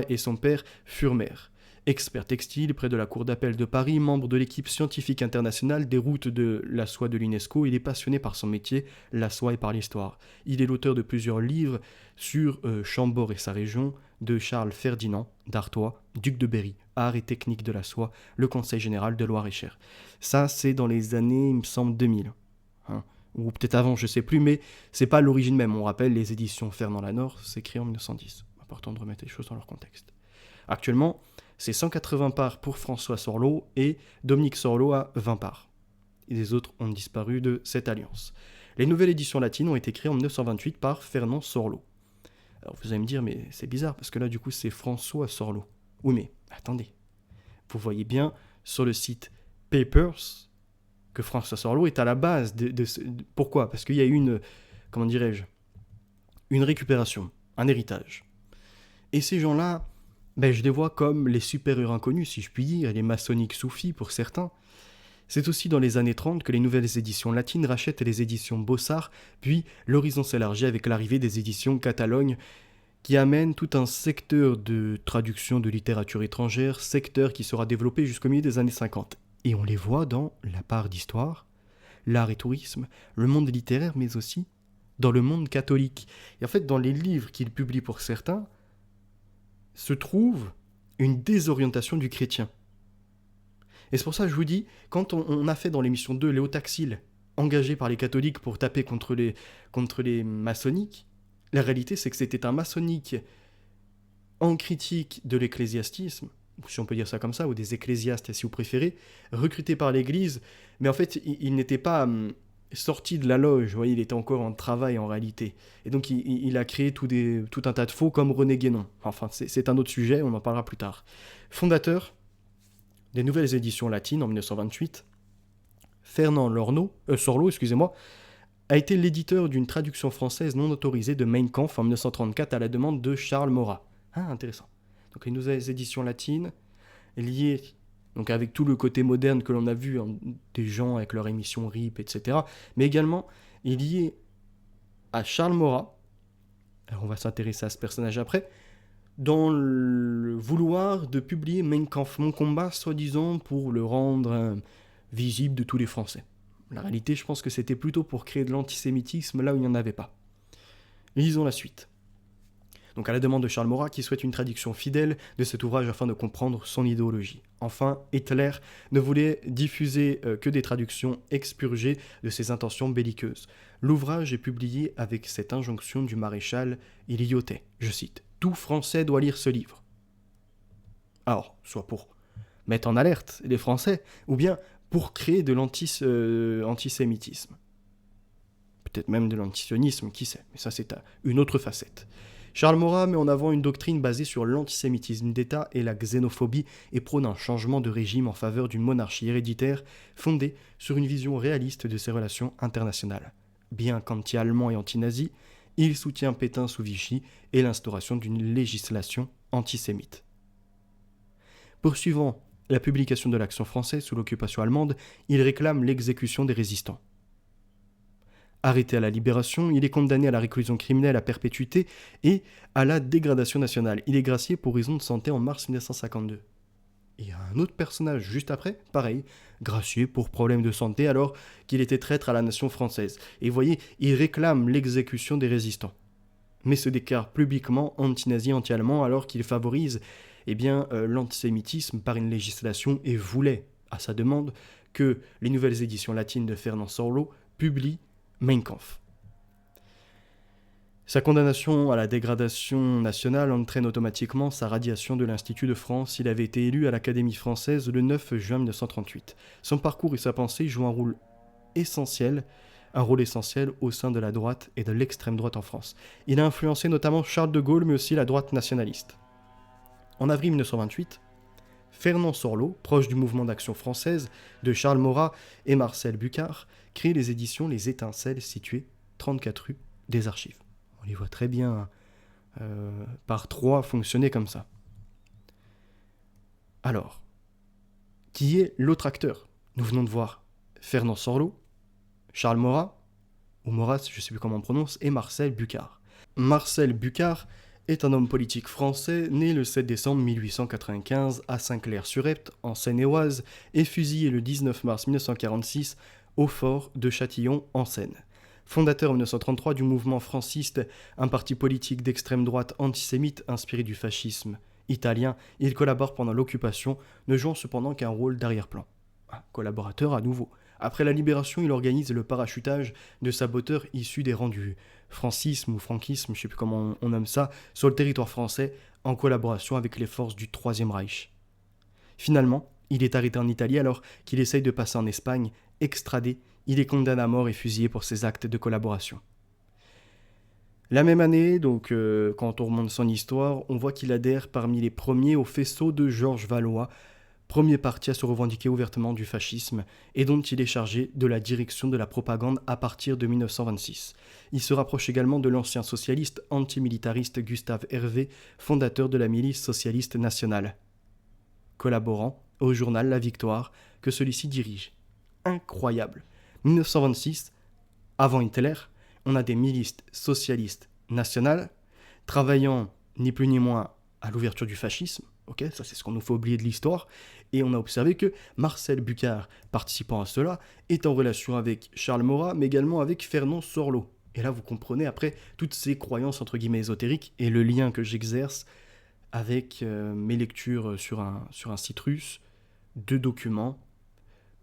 S1: et son père furent maires. Expert textile près de la Cour d'appel de Paris, membre de l'équipe scientifique internationale des routes de la soie de l'UNESCO, il est passionné par son métier, la soie et par l'histoire. Il est l'auteur de plusieurs livres sur Chambord et sa région, de Charles Ferdinand d'Artois, duc de Berry, Art et technique de la soie, le Conseil général de Loire-et-Cher. Ça, c'est dans les années, il me semble, 2000. Ou peut-être avant, je sais plus, mais c'est pas l'origine même. On rappelle, les éditions Fernand Lanor, c'est créé en 1910. Important de remettre les choses dans leur contexte. Actuellement, c'est 180 parts pour François Sorlot et Dominique Sorlot à 20 parts. Et les autres ont disparu de cette alliance. Les nouvelles éditions latines ont été créées en 1928 par Fernand Sorlot. Alors vous allez me dire, mais c'est bizarre, parce que là, du coup, c'est François Sorlot. Oui, mais attendez. Vous voyez bien sur le site Papers que François Sorlot est à la base pourquoi ? Parce qu'il y a eu une récupération, un héritage. Et ces gens-là, je les vois comme les super-héros inconnus, si je puis dire, les maçonniques soufis pour certains. C'est aussi dans les années 30 que les nouvelles éditions latines rachètent les éditions Bossart, puis l'horizon s'élargit avec l'arrivée des éditions Catalogne, qui amène tout un secteur de traduction de littérature étrangère, secteur qui sera développé jusqu'au milieu des années 50. Et on les voit dans la part d'histoire, l'art et tourisme, le monde littéraire, mais aussi dans le monde catholique. Et en fait, dans les livres qu'il publie pour certains, se trouve une désorientation du chrétien. Et c'est pour ça que je vous dis, quand on a fait dans l'émission 2 Léo Taxil, engagé par les catholiques pour taper contre les maçonniques, la réalité c'est que c'était un maçonnique en critique de l'ecclésiastisme, si on peut dire ça comme ça, ou des ecclésiastes si vous préférez, recruté par l'Église, mais en fait il n'était pas sorti de la loge, vous voyez, il était encore en travail en réalité. Et donc il a créé tout un tas de faux comme René Guénon. Enfin, c'est un autre sujet, on en parlera plus tard. Fondateur des nouvelles éditions latines en 1928, Fernand Sorlot, a été l'éditeur d'une traduction française non autorisée de Mein Kampf en 1934 à la demande de Charles Maurras. Ah, intéressant. Donc les nouvelles éditions latines, liées donc avec tout le côté moderne que l'on a vu, des gens avec leur émission RIP, etc., mais également liées à Charles Maurras, alors on va s'intéresser à ce personnage après, dans le vouloir de publier Mein Kampf, mon combat, soi-disant pour le rendre visible de tous les Français. La réalité, je pense que c'était plutôt pour créer de l'antisémitisme là où il n'y en avait pas. Lisons la suite. Donc à la demande de Charles Maurras, qui souhaite une traduction fidèle de cet ouvrage afin de comprendre son idéologie. Enfin, Hitler ne voulait diffuser que des traductions expurgées de ses intentions belliqueuses. L'ouvrage est publié avec cette injonction du maréchal Iliotet, je cite, « Tout Français doit lire ce livre ». Alors, soit pour mettre en alerte les Français, ou bien pour créer de l'antisémitisme. Peut-être même de l'antisionisme, qui sait, mais ça c'est une autre facette. Charles Maurras met en avant une doctrine basée sur l'antisémitisme d'État et la xénophobie et prône un changement de régime en faveur d'une monarchie héréditaire fondée sur une vision réaliste de ses relations internationales. Bien qu'anti-allemand et anti-nazi, il soutient Pétain sous Vichy et l'instauration d'une législation antisémite. Poursuivant la publication de l'Action française sous l'occupation allemande, il réclame l'exécution des résistants. Arrêté à la Libération, il est condamné à la réclusion criminelle à perpétuité et à la dégradation nationale. Il est gracié pour raison de santé en mars 1952. Il y a un autre personnage juste après, pareil, gracié pour problème de santé alors qu'il était traître à la nation française. Et vous voyez, il réclame l'exécution des résistants, mais se déclare publiquement anti-nazi, anti-allemand alors qu'il favorise l'antisémitisme par une législation et voulait, à sa demande, que les nouvelles éditions latines de Fernand Sorlot publient Mein Kampf. Sa condamnation à la dégradation nationale entraîne automatiquement sa radiation de l'Institut de France. Il avait été élu à l'Académie française le 9 juin 1938. Son parcours et sa pensée jouent un rôle essentiel au sein de la droite et de l'extrême droite en France. Il a influencé notamment Charles de Gaulle, mais aussi la droite nationaliste. En avril 1928, Fernand Sorlot, proche du mouvement d'action française de Charles Maurras et Marcel Bucard, crée les éditions Les Étincelles situées 34 rue des Archives. On les voit très bien par trois fonctionner comme ça. Alors, qui est l'autre acteur? Nous venons de voir Fernand Sorlot, Charles Maurras, ou Maurras, je ne sais plus comment on prononce, et Marcel Bucard. Marcel Bucard est un homme politique français né le 7 décembre 1895 à Saint-Clair-sur-Epte, en Seine-et-Oise, et fusillé le 19 mars 1946 au fort de Châtillon, en Seine. Fondateur en 1933 du mouvement franciste, un parti politique d'extrême droite antisémite inspiré du fascisme italien, il collabore pendant l'occupation, ne jouant cependant qu'un rôle d'arrière-plan. Un collaborateur à nouveau. Après la libération, il organise le parachutage de saboteurs issus des rangs du francisme ou franquisme, je ne sais plus comment on nomme ça, sur le territoire français en collaboration avec les forces du Troisième Reich. Finalement, il est arrêté en Italie alors qu'il essaye de passer en Espagne, extradé, il est condamné à mort et fusillé pour ses actes de collaboration. La même année, donc quand on remonte son histoire, on voit qu'il adhère parmi les premiers au faisceau de Georges Valois, premier parti à se revendiquer ouvertement du fascisme et dont il est chargé de la direction de la propagande à partir de 1926. Il se rapproche également de l'ancien socialiste antimilitariste Gustave Hervé, fondateur de la milice socialiste nationale, collaborant au journal La Victoire que celui-ci dirige. Incroyable. 1926, avant Hitler, on a des milices socialistes nationales travaillant ni plus ni moins à l'ouverture du fascisme. Ok, ça c'est ce qu'on nous fait oublier de l'histoire. Et on a observé que Marcel Bucard, participant à cela, est en relation avec Charles Maurras, mais également avec Fernand Sorlot. Et là, vous comprenez après toutes ces croyances entre guillemets ésotériques et le lien que j'exerce avec mes lectures sur un site russe, de documents,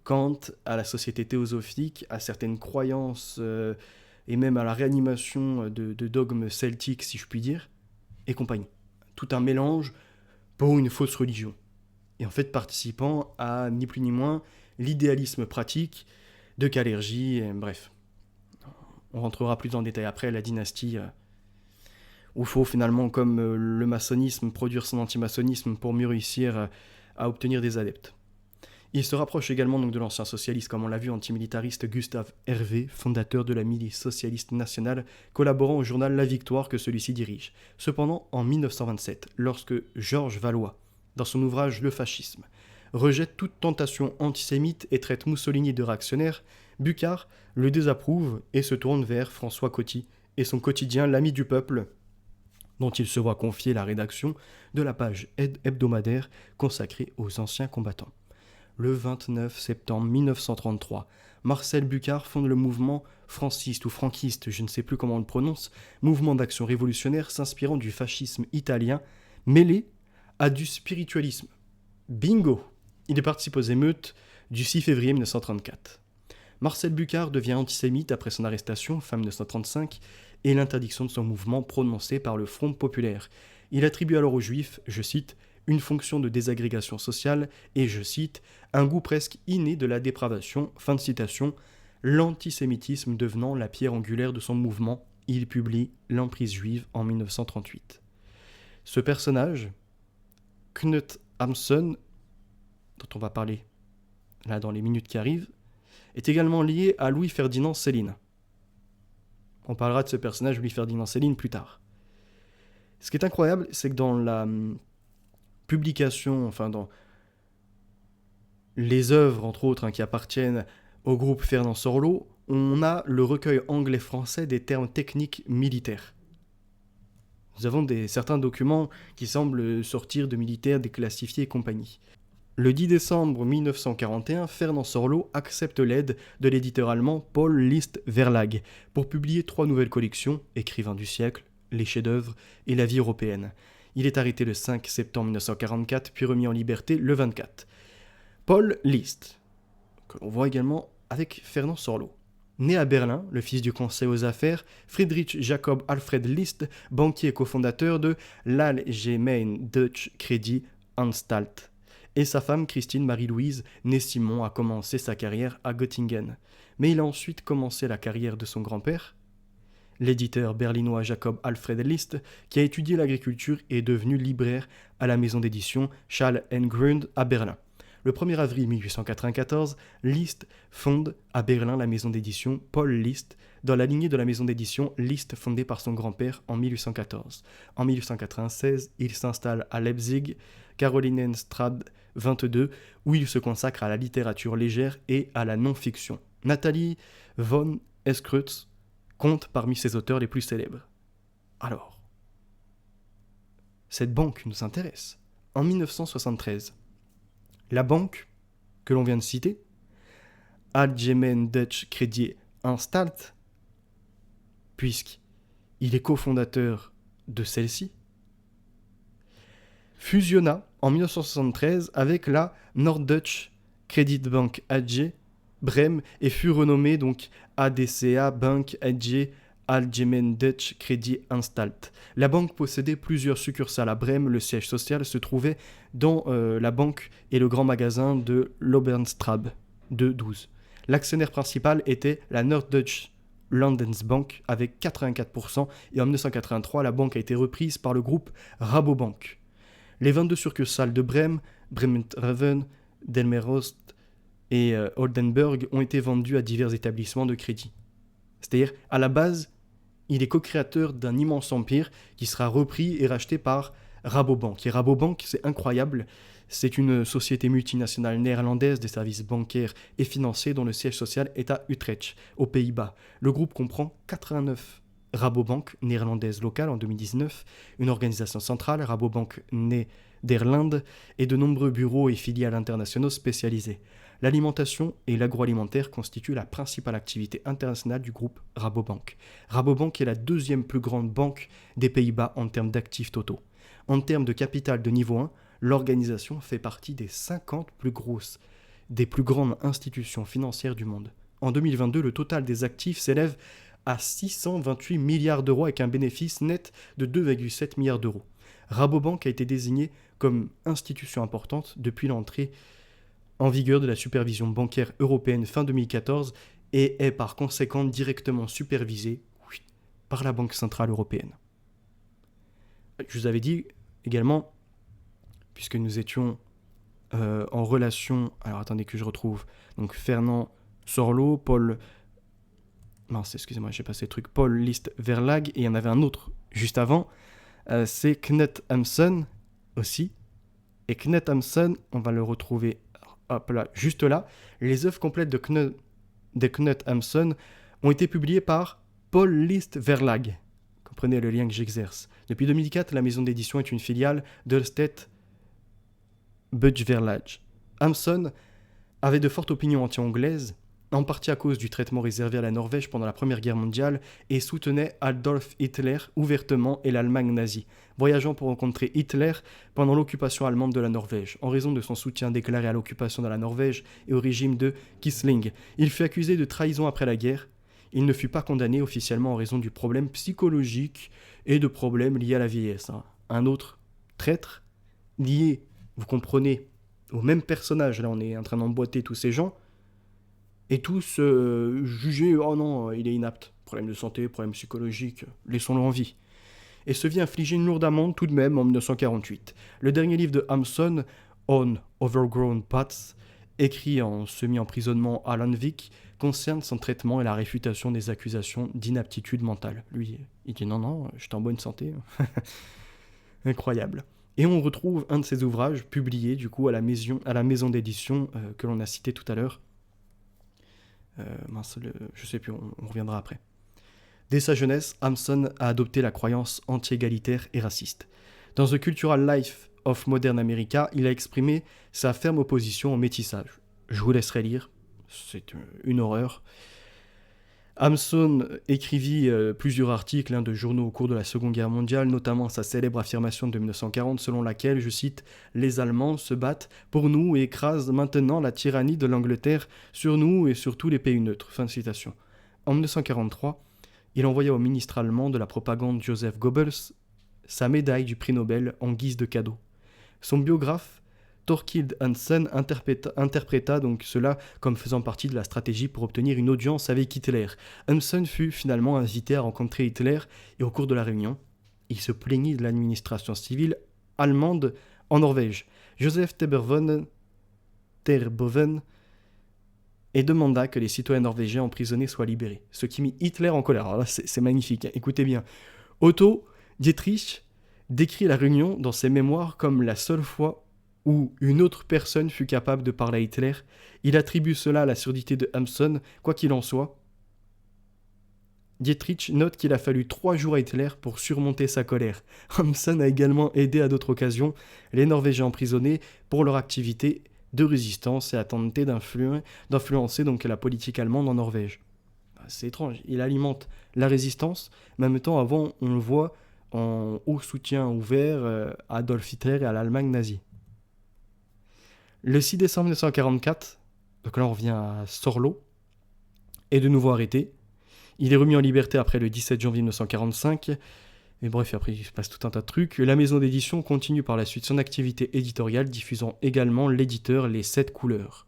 S1: quant à la société théosophique, à certaines croyances et même à la réanimation de dogmes celtiques, si je puis dire, et compagnie. Tout un mélange pour une fausse religion. Et en fait, participant à ni plus ni moins l'idéalisme pratique de Kalergi, bref. On rentrera plus en détail après, la dynastie, où il faut finalement, comme le maçonnisme, produire son antimaçonnisme pour mieux réussir à obtenir des adeptes. Il se rapproche également donc de l'ancien socialiste, comme on l'a vu, antimilitariste Gustave Hervé, fondateur de la milice socialiste nationale, collaborant au journal La Victoire que celui-ci dirige. Cependant, en 1927, lorsque Georges Valois, dans son ouvrage Le fascisme, rejette toute tentation antisémite et traite Mussolini de réactionnaire, Bucard le désapprouve et se tourne vers François Coty et son quotidien L'Ami du Peuple, dont il se voit confier la rédaction de la page hebdomadaire consacrée aux anciens combattants. Le 29 septembre 1933, Marcel Bucard fonde le mouvement franciste ou franquiste, je ne sais plus comment on le prononce, mouvement d'action révolutionnaire s'inspirant du fascisme italien, mêlé à du spiritualisme. Bingo! Il participe aux émeutes du 6 février 1934. Marcel Bucard devient antisémite après son arrestation, fin 1935, et l'interdiction de son mouvement prononcée par le Front populaire. Il attribue alors aux Juifs, je cite, une fonction de désagrégation sociale et, je cite, un goût presque inné de la dépravation, fin de citation, l'antisémitisme devenant la pierre angulaire de son mouvement, il publie L'emprise juive en 1938. Ce personnage, Knut Hamsun, dont on va parler là dans les minutes qui arrivent, est également lié à Louis-Ferdinand Céline. On parlera de ce personnage Louis-Ferdinand Céline plus tard. Ce qui est incroyable, c'est que dans la publication, enfin dans les œuvres, entre autres, qui appartiennent au groupe Fernand Sorlot, on a le recueil anglais-français des termes techniques militaires. Nous avons certains documents qui semblent sortir de militaires déclassifiés et compagnie. Le 10 décembre 1941, Fernand Sorlot accepte l'aide de l'éditeur allemand Paul Liszt Verlag pour publier 3 nouvelles collections, Écrivains du siècle, Les chefs-d'œuvre et La vie européenne. Il est arrêté le 5 septembre 1944, puis remis en liberté le 24. Paul Liszt, que l'on voit également avec Fernand Sorlot. Né à Berlin, le fils du conseil aux affaires, Friedrich Jacob Alfred Liszt, banquier et cofondateur de l'Allgemeine Deutsche Credit Anstalt, et sa femme Christine Marie-Louise, née Simon, a commencé sa carrière à Göttingen. Mais il a ensuite commencé la carrière de son grand-père, l'éditeur berlinois Jacob Alfred List, qui a étudié l'agriculture et est devenu libraire à la maison d'édition Schall & Grund à Berlin. Le 1er avril 1894, List fonde à Berlin la maison d'édition Paul List, dans la lignée de la maison d'édition List fondée par son grand-père en 1814. En 1896, il s'installe à Leipzig, Carolinenstraße 22, où il se consacre à la littérature légère et à la non-fiction. Nathalie von Eskrutz compte parmi ses auteurs les plus célèbres. Alors, cette banque nous intéresse. En 1973, la banque que l'on vient de citer, Allgemeine Deutsche Kreditanstalt, puisqu'il est cofondateur de celle-ci, fusionna en 1973 avec la Norddeutsche Kreditbank AG Brême et fut renommée donc ADCA Bank AG Allgemeine Deutsche Kreditanstalt. La banque possédait plusieurs succursales à Brême. Le siège social se trouvait dans la banque et le grand magasin de l'Obernstraße de 12. L'actionnaire principal était la Norddeutsche Landesbank avec 84% et en 1983, la banque a été reprise par le groupe Rabobank. Les 22 succursales de Brême, Bremerhaven, Delmenhorst et Oldenburg ont été vendues à divers établissements de crédit. C'est-à-dire, à la base, il est co-créateur d'un immense empire qui sera repris et racheté par Rabobank. Et Rabobank, c'est incroyable, c'est une société multinationale néerlandaise des services bancaires et financiers dont le siège social est à Utrecht, aux Pays-Bas. Le groupe comprend 89 Rabobank néerlandaises locales en 2019, une organisation centrale, Rabobank Nederland, et de nombreux bureaux et filiales internationaux spécialisés. L'alimentation et l'agroalimentaire constituent la principale activité internationale du groupe Rabobank. Rabobank est la deuxième plus grande banque des Pays-Bas en termes d'actifs totaux. En termes de capital de niveau 1, l'organisation fait partie des 50 plus grosses, des plus grandes institutions financières du monde. En 2022, le total des actifs s'élève à 628 milliards d'euros avec un bénéfice net de 2,7 milliards d'euros. Rabobank a été désigné comme institution importante depuis l'entrée en vigueur de la supervision bancaire européenne fin 2014 et est par conséquent directement supervisée par la Banque Centrale Européenne. Je vous avais dit également, puisque nous étions en relation, alors attendez que je retrouve, donc Fernand Sorlo, Paul List Verlag, et il y en avait un autre juste avant, c'est Knut Hamsun aussi, et Knut Hamsun, on va le retrouver hop là, juste là. Les œuvres complètes de Knut Hamsun ont été publiées par Paul List Verlag. Comprenez le lien que j'exerce. Depuis 2004, la maison d'édition est une filiale d'Ølstedt Bugverlag. Hamsun avait de fortes opinions anti-anglaises, en partie à cause du traitement réservé à la Norvège pendant la Première Guerre mondiale, et soutenait Adolf Hitler ouvertement et l'Allemagne nazie, voyageant pour rencontrer Hitler pendant l'occupation allemande de la Norvège. En raison de son soutien déclaré à l'occupation de la Norvège et au régime de Quisling, il fut accusé de trahison après la guerre. Il ne fut pas condamné officiellement en raison du problème psychologique et de problèmes liés à la vieillesse. Un autre traître, lié, vous comprenez, au même personnage, là on est en train d'emboîter tous ces gens, et tous jugés, oh non, il est inapte, problème de santé, problème psychologique, laissons-le en vie. Et se vit infliger une lourde amende tout de même en 1948. Le dernier livre de Hamsun, On Overgrown Paths, écrit en semi-emprisonnement à Lanvik, concerne son traitement et la réfutation des accusations d'inaptitude mentale. Lui, il dit non, je suis en bonne santé. Incroyable. Et on retrouve un de ses ouvrages publiés du coup à la maison d'édition que l'on a cité tout à l'heure. Je sais plus, on reviendra après. Dès sa jeunesse, Hamsun a adopté la croyance anti-égalitaire et raciste. Dans The Cultural Life of Modern America, il a exprimé sa ferme opposition au métissage. Je vous laisserai lire, c'est une horreur. Hamsun écrivit plusieurs articles de journaux au cours de la Seconde Guerre mondiale, notamment sa célèbre affirmation de 1940 selon laquelle, je cite, « Les Allemands se battent pour nous et écrasent maintenant la tyrannie de l'Angleterre sur nous et sur tous les pays neutres. » Fin de citation. En 1943, il envoya au ministre allemand de la propagande Joseph Goebbels sa médaille du prix Nobel en guise de cadeau. Son biographe Thorkild Hansen interpréta donc cela comme faisant partie de la stratégie pour obtenir une audience avec Hitler. Hansen fut finalement invité à rencontrer Hitler et au cours de la réunion, il se plaignit de l'administration civile allemande en Norvège. Joseph Terboven et demanda que les citoyens norvégiens emprisonnés soient libérés, ce qui mit Hitler en colère. Alors là, c'est magnifique, hein. Écoutez bien. Otto Dietrich décrit la réunion dans ses mémoires comme la seule fois où une autre personne fut capable de parler à Hitler. Il attribue cela à la surdité de Hansen. Quoi qu'il en soit, Dietrich note qu'il a fallu 3 jours à Hitler pour surmonter sa colère. Hansen a également aidé à d'autres occasions les Norvégiens emprisonnés pour leur activité de résistance et a tenté d'influencer donc la politique allemande en Norvège. C'est étrange, il alimente la résistance, mais en même temps, avant, on le voit en haut soutien ouvert à Adolf Hitler et à l'Allemagne nazie. Le 6 décembre 1944, donc là on revient à Sorlo, est de nouveau arrêté. Il est remis en liberté après le 17 janvier 1945. Et bref, après il se passe tout un tas de trucs. La maison d'édition continue par la suite son activité éditoriale, diffusant également l'éditeur Les 7 couleurs.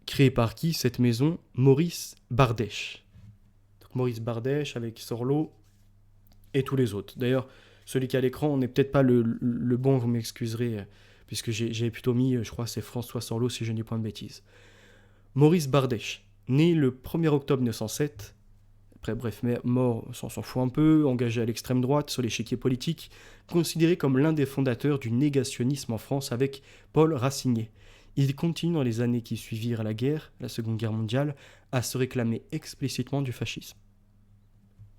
S1: Créé par qui cette maison? Maurice Bardèche. Donc, Maurice Bardèche avec Sorlo et tous les autres. D'ailleurs, celui qui est à l'écran n'est peut-être pas le bon, vous m'excuserez, puisque j'ai plutôt mis, je crois, c'est François Sorlo si je ne dis point de bêtises. Maurice Bardèche, né le 1er octobre 1907, après bref, mort, s'en fout un peu, engagé à l'extrême droite sur l'échiquier politique, considéré comme l'un des fondateurs du négationnisme en France avec Paul Racigné. Il continue dans les années qui suivirent la guerre, la Seconde Guerre mondiale, à se réclamer explicitement du fascisme.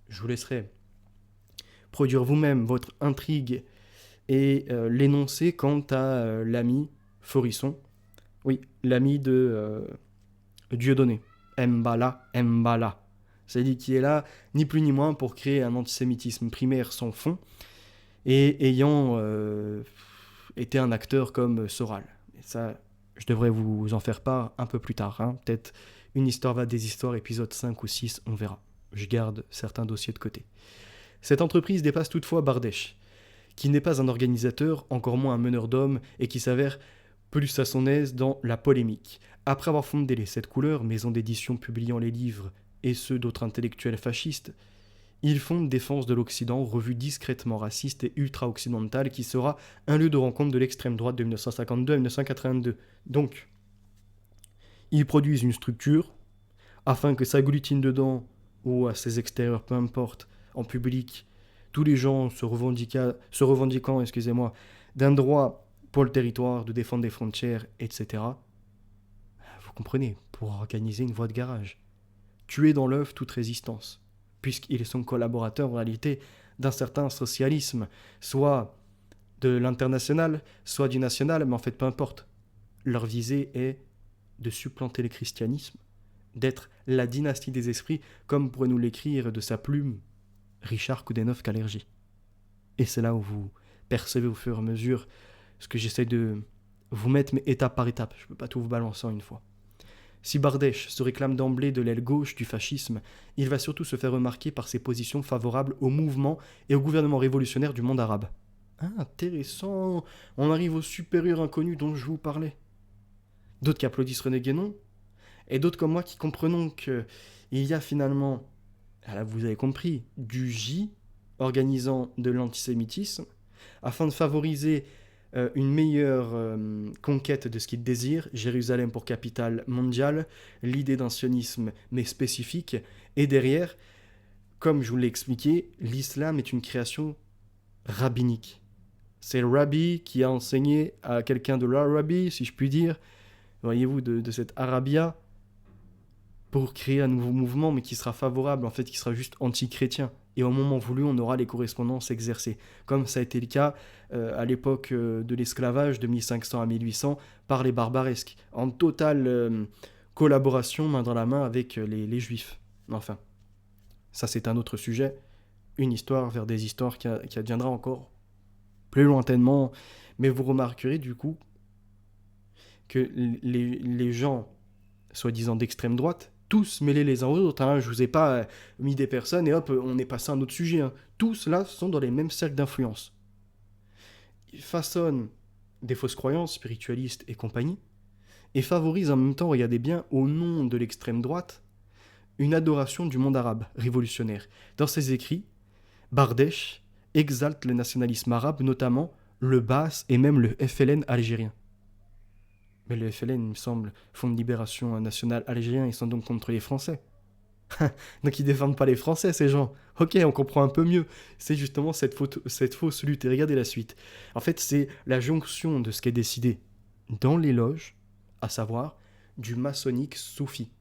S1: Je vous laisserai produire vous-même votre intrigue et l'énoncer quant à l'ami Forisson. Oui, l'ami de Dieudonné. Mbala. C'est-à-dire qui est là, ni plus ni moins, pour créer un antisémitisme primaire sans fond, et ayant été un acteur comme Soral. Et ça, je devrais vous en faire part un peu plus tard. Hein. Peut-être Une histoire va des histoires, épisode 5 ou 6, on verra. Je garde certains dossiers de côté. Cette entreprise dépasse toutefois Bardèche, qui n'est pas un organisateur, encore moins un meneur d'hommes, et qui s'avère plus à son aise dans la polémique. Après avoir fondé les 7 couleurs, maison d'édition publiant les livres et ceux d'autres intellectuels fascistes, il fonde Défense de l'Occident, revue discrètement raciste et ultra-occidentale qui sera un lieu de rencontre de l'extrême droite de 1952 à 1982. Donc, ils produisent une structure afin que s'agglutinent dedans ou à ses extérieurs, peu importe, en public, tous les gens se revendiquant d'un droit pour le territoire, de défendre des frontières, etc. Vous comprenez, pour organiser une voie de garage. Tuer dans l'œuf toute résistance, puisqu'ils sont collaborateurs en réalité d'un certain socialisme, soit de l'international, soit du national, mais en fait peu importe. Leur visée est de supplanter le christianisme, d'être la dynastie des esprits, comme pourrait nous l'écrire de sa plume Richard Coudenhove-Kalergi. Et c'est là où vous percevez au fur et à mesure ce que j'essaie de vous mettre, mais étape par étape. Je ne peux pas tout vous balancer en une fois. Si Bardèche se réclame d'emblée de l'aile gauche du fascisme, il va surtout se faire remarquer par ses positions favorables au mouvement et au gouvernement révolutionnaire du monde arabe. Ah, intéressant, on arrive au supérieur inconnu dont je vous parlais. D'autres qui applaudissent René Guénon, et d'autres comme moi qui comprenons qu'il y a finalement, là vous avez compris, du J organisant de l'antisémitisme, afin de favoriser une meilleure conquête de ce qu'il désire, Jérusalem pour capitale mondiale, l'idée d'un sionisme mais spécifique, et derrière, comme je vous l'ai expliqué, l'islam est une création rabbinique. C'est le rabbi qui a enseigné à quelqu'un de l'Arabie, si je puis dire, voyez-vous, de cette Arabia, pour créer un nouveau mouvement, mais qui sera favorable, en fait, qui sera juste anti-chrétien. Et au moment voulu, on aura les correspondances exercées, comme ça a été le cas à l'époque de l'esclavage de 1500 à 1800 par les barbaresques, en totale collaboration, main dans la main avec les juifs. Enfin, ça c'est un autre sujet, une histoire vers des histoires qui adviendra encore plus lointainement, mais vous remarquerez du coup que les gens, soi-disant d'extrême droite, tous mêlés les uns aux autres, hein. Je ne vous ai pas mis des personnes et hop, on est passé à un autre sujet. Hein. Tous là sont dans les mêmes cercles d'influence. Ils façonnent des fausses croyances spiritualistes et compagnie, et favorise en même temps, regardez bien, au nom de l'extrême droite, une adoration du monde arabe révolutionnaire. Dans ses écrits, Bardèche exalte le nationalisme arabe, notamment le Baas et même le FLN algérien. Mais le FLN, il me semble, Front de Libération Nationale algérien, ils sont donc contre les Français. Donc ils défendent pas les Français, ces gens. Ok, on comprend un peu mieux. C'est justement cette fausse lutte. Et regardez la suite. En fait, c'est la jonction de ce qui est décidé dans les loges, à savoir du maçonnique soufi.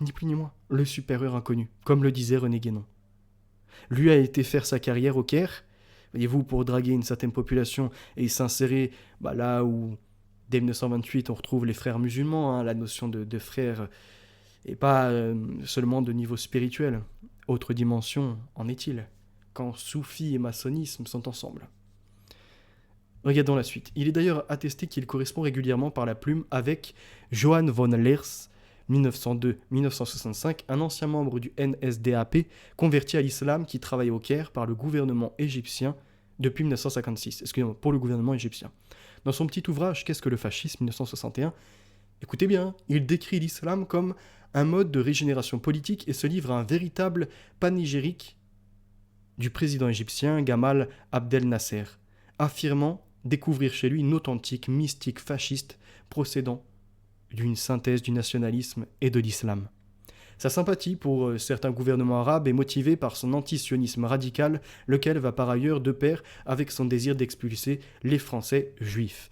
S1: Ni plus ni moins, le supérieur inconnu, comme le disait René Guénon. Lui a été faire sa carrière au Caire, voyez-vous, pour draguer une certaine population et s'insérer là où, dès 1928, on retrouve les frères musulmans, la notion de frères, et pas seulement de niveau spirituel. Autre dimension, en est-il, quand soufi et maçonnisme sont ensemble. Regardons la suite. Il est d'ailleurs attesté qu'il correspond régulièrement par la plume avec Johann von Leers, 1902-1965, un ancien membre du NSDAP converti à l'islam qui travaille au Caire par le gouvernement égyptien depuis 1956. Excusez-moi, pour le gouvernement égyptien. Dans son petit ouvrage Qu'est-ce que le fascisme 1961, écoutez bien, il décrit l'islam comme un mode de régénération politique et se livre à un véritable panégyrique du président égyptien Gamal Abdel Nasser, affirmant découvrir chez lui une authentique mystique fasciste procédant d'une synthèse du nationalisme et de l'islam. Sa sympathie pour certains gouvernements arabes est motivée par son antisionisme radical, lequel va par ailleurs de pair avec son désir d'expulser les Français juifs.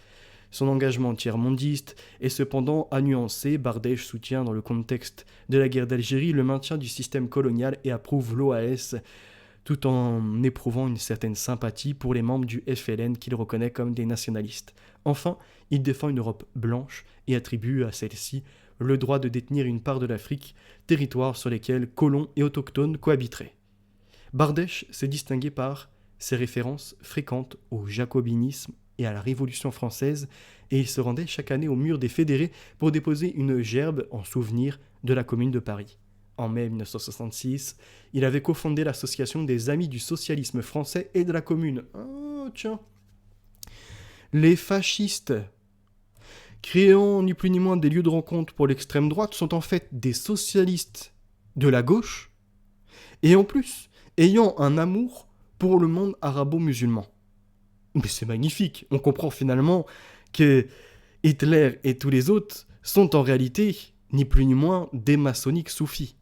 S1: Son engagement tiers-mondiste est cependant à nuancer. Bardèche soutient dans le contexte de la guerre d'Algérie le maintien du système colonial et approuve l'OAS, tout en éprouvant une certaine sympathie pour les membres du FLN qu'il reconnaît comme des nationalistes. Enfin, il défend une Europe blanche et attribue à celle-ci le droit de détenir une part de l'Afrique, territoire sur lesquels colons et autochtones cohabiteraient. Bardèche s'est distingué par ses références fréquentes au jacobinisme et à la Révolution française, et il se rendait chaque année au mur des Fédérés pour déposer une gerbe en souvenir de la Commune de Paris. En mai 1966, il avait cofondé l'association des Amis du socialisme français et de la Commune. Oh, tiens. Les fascistes, créant ni plus ni moins des lieux de rencontre pour l'extrême droite, sont en fait des socialistes de la gauche, et en plus, ayant un amour pour le monde arabo-musulman. Mais c'est magnifique, on comprend finalement que Hitler et tous les autres sont en réalité ni plus ni moins des maçonniques soufis.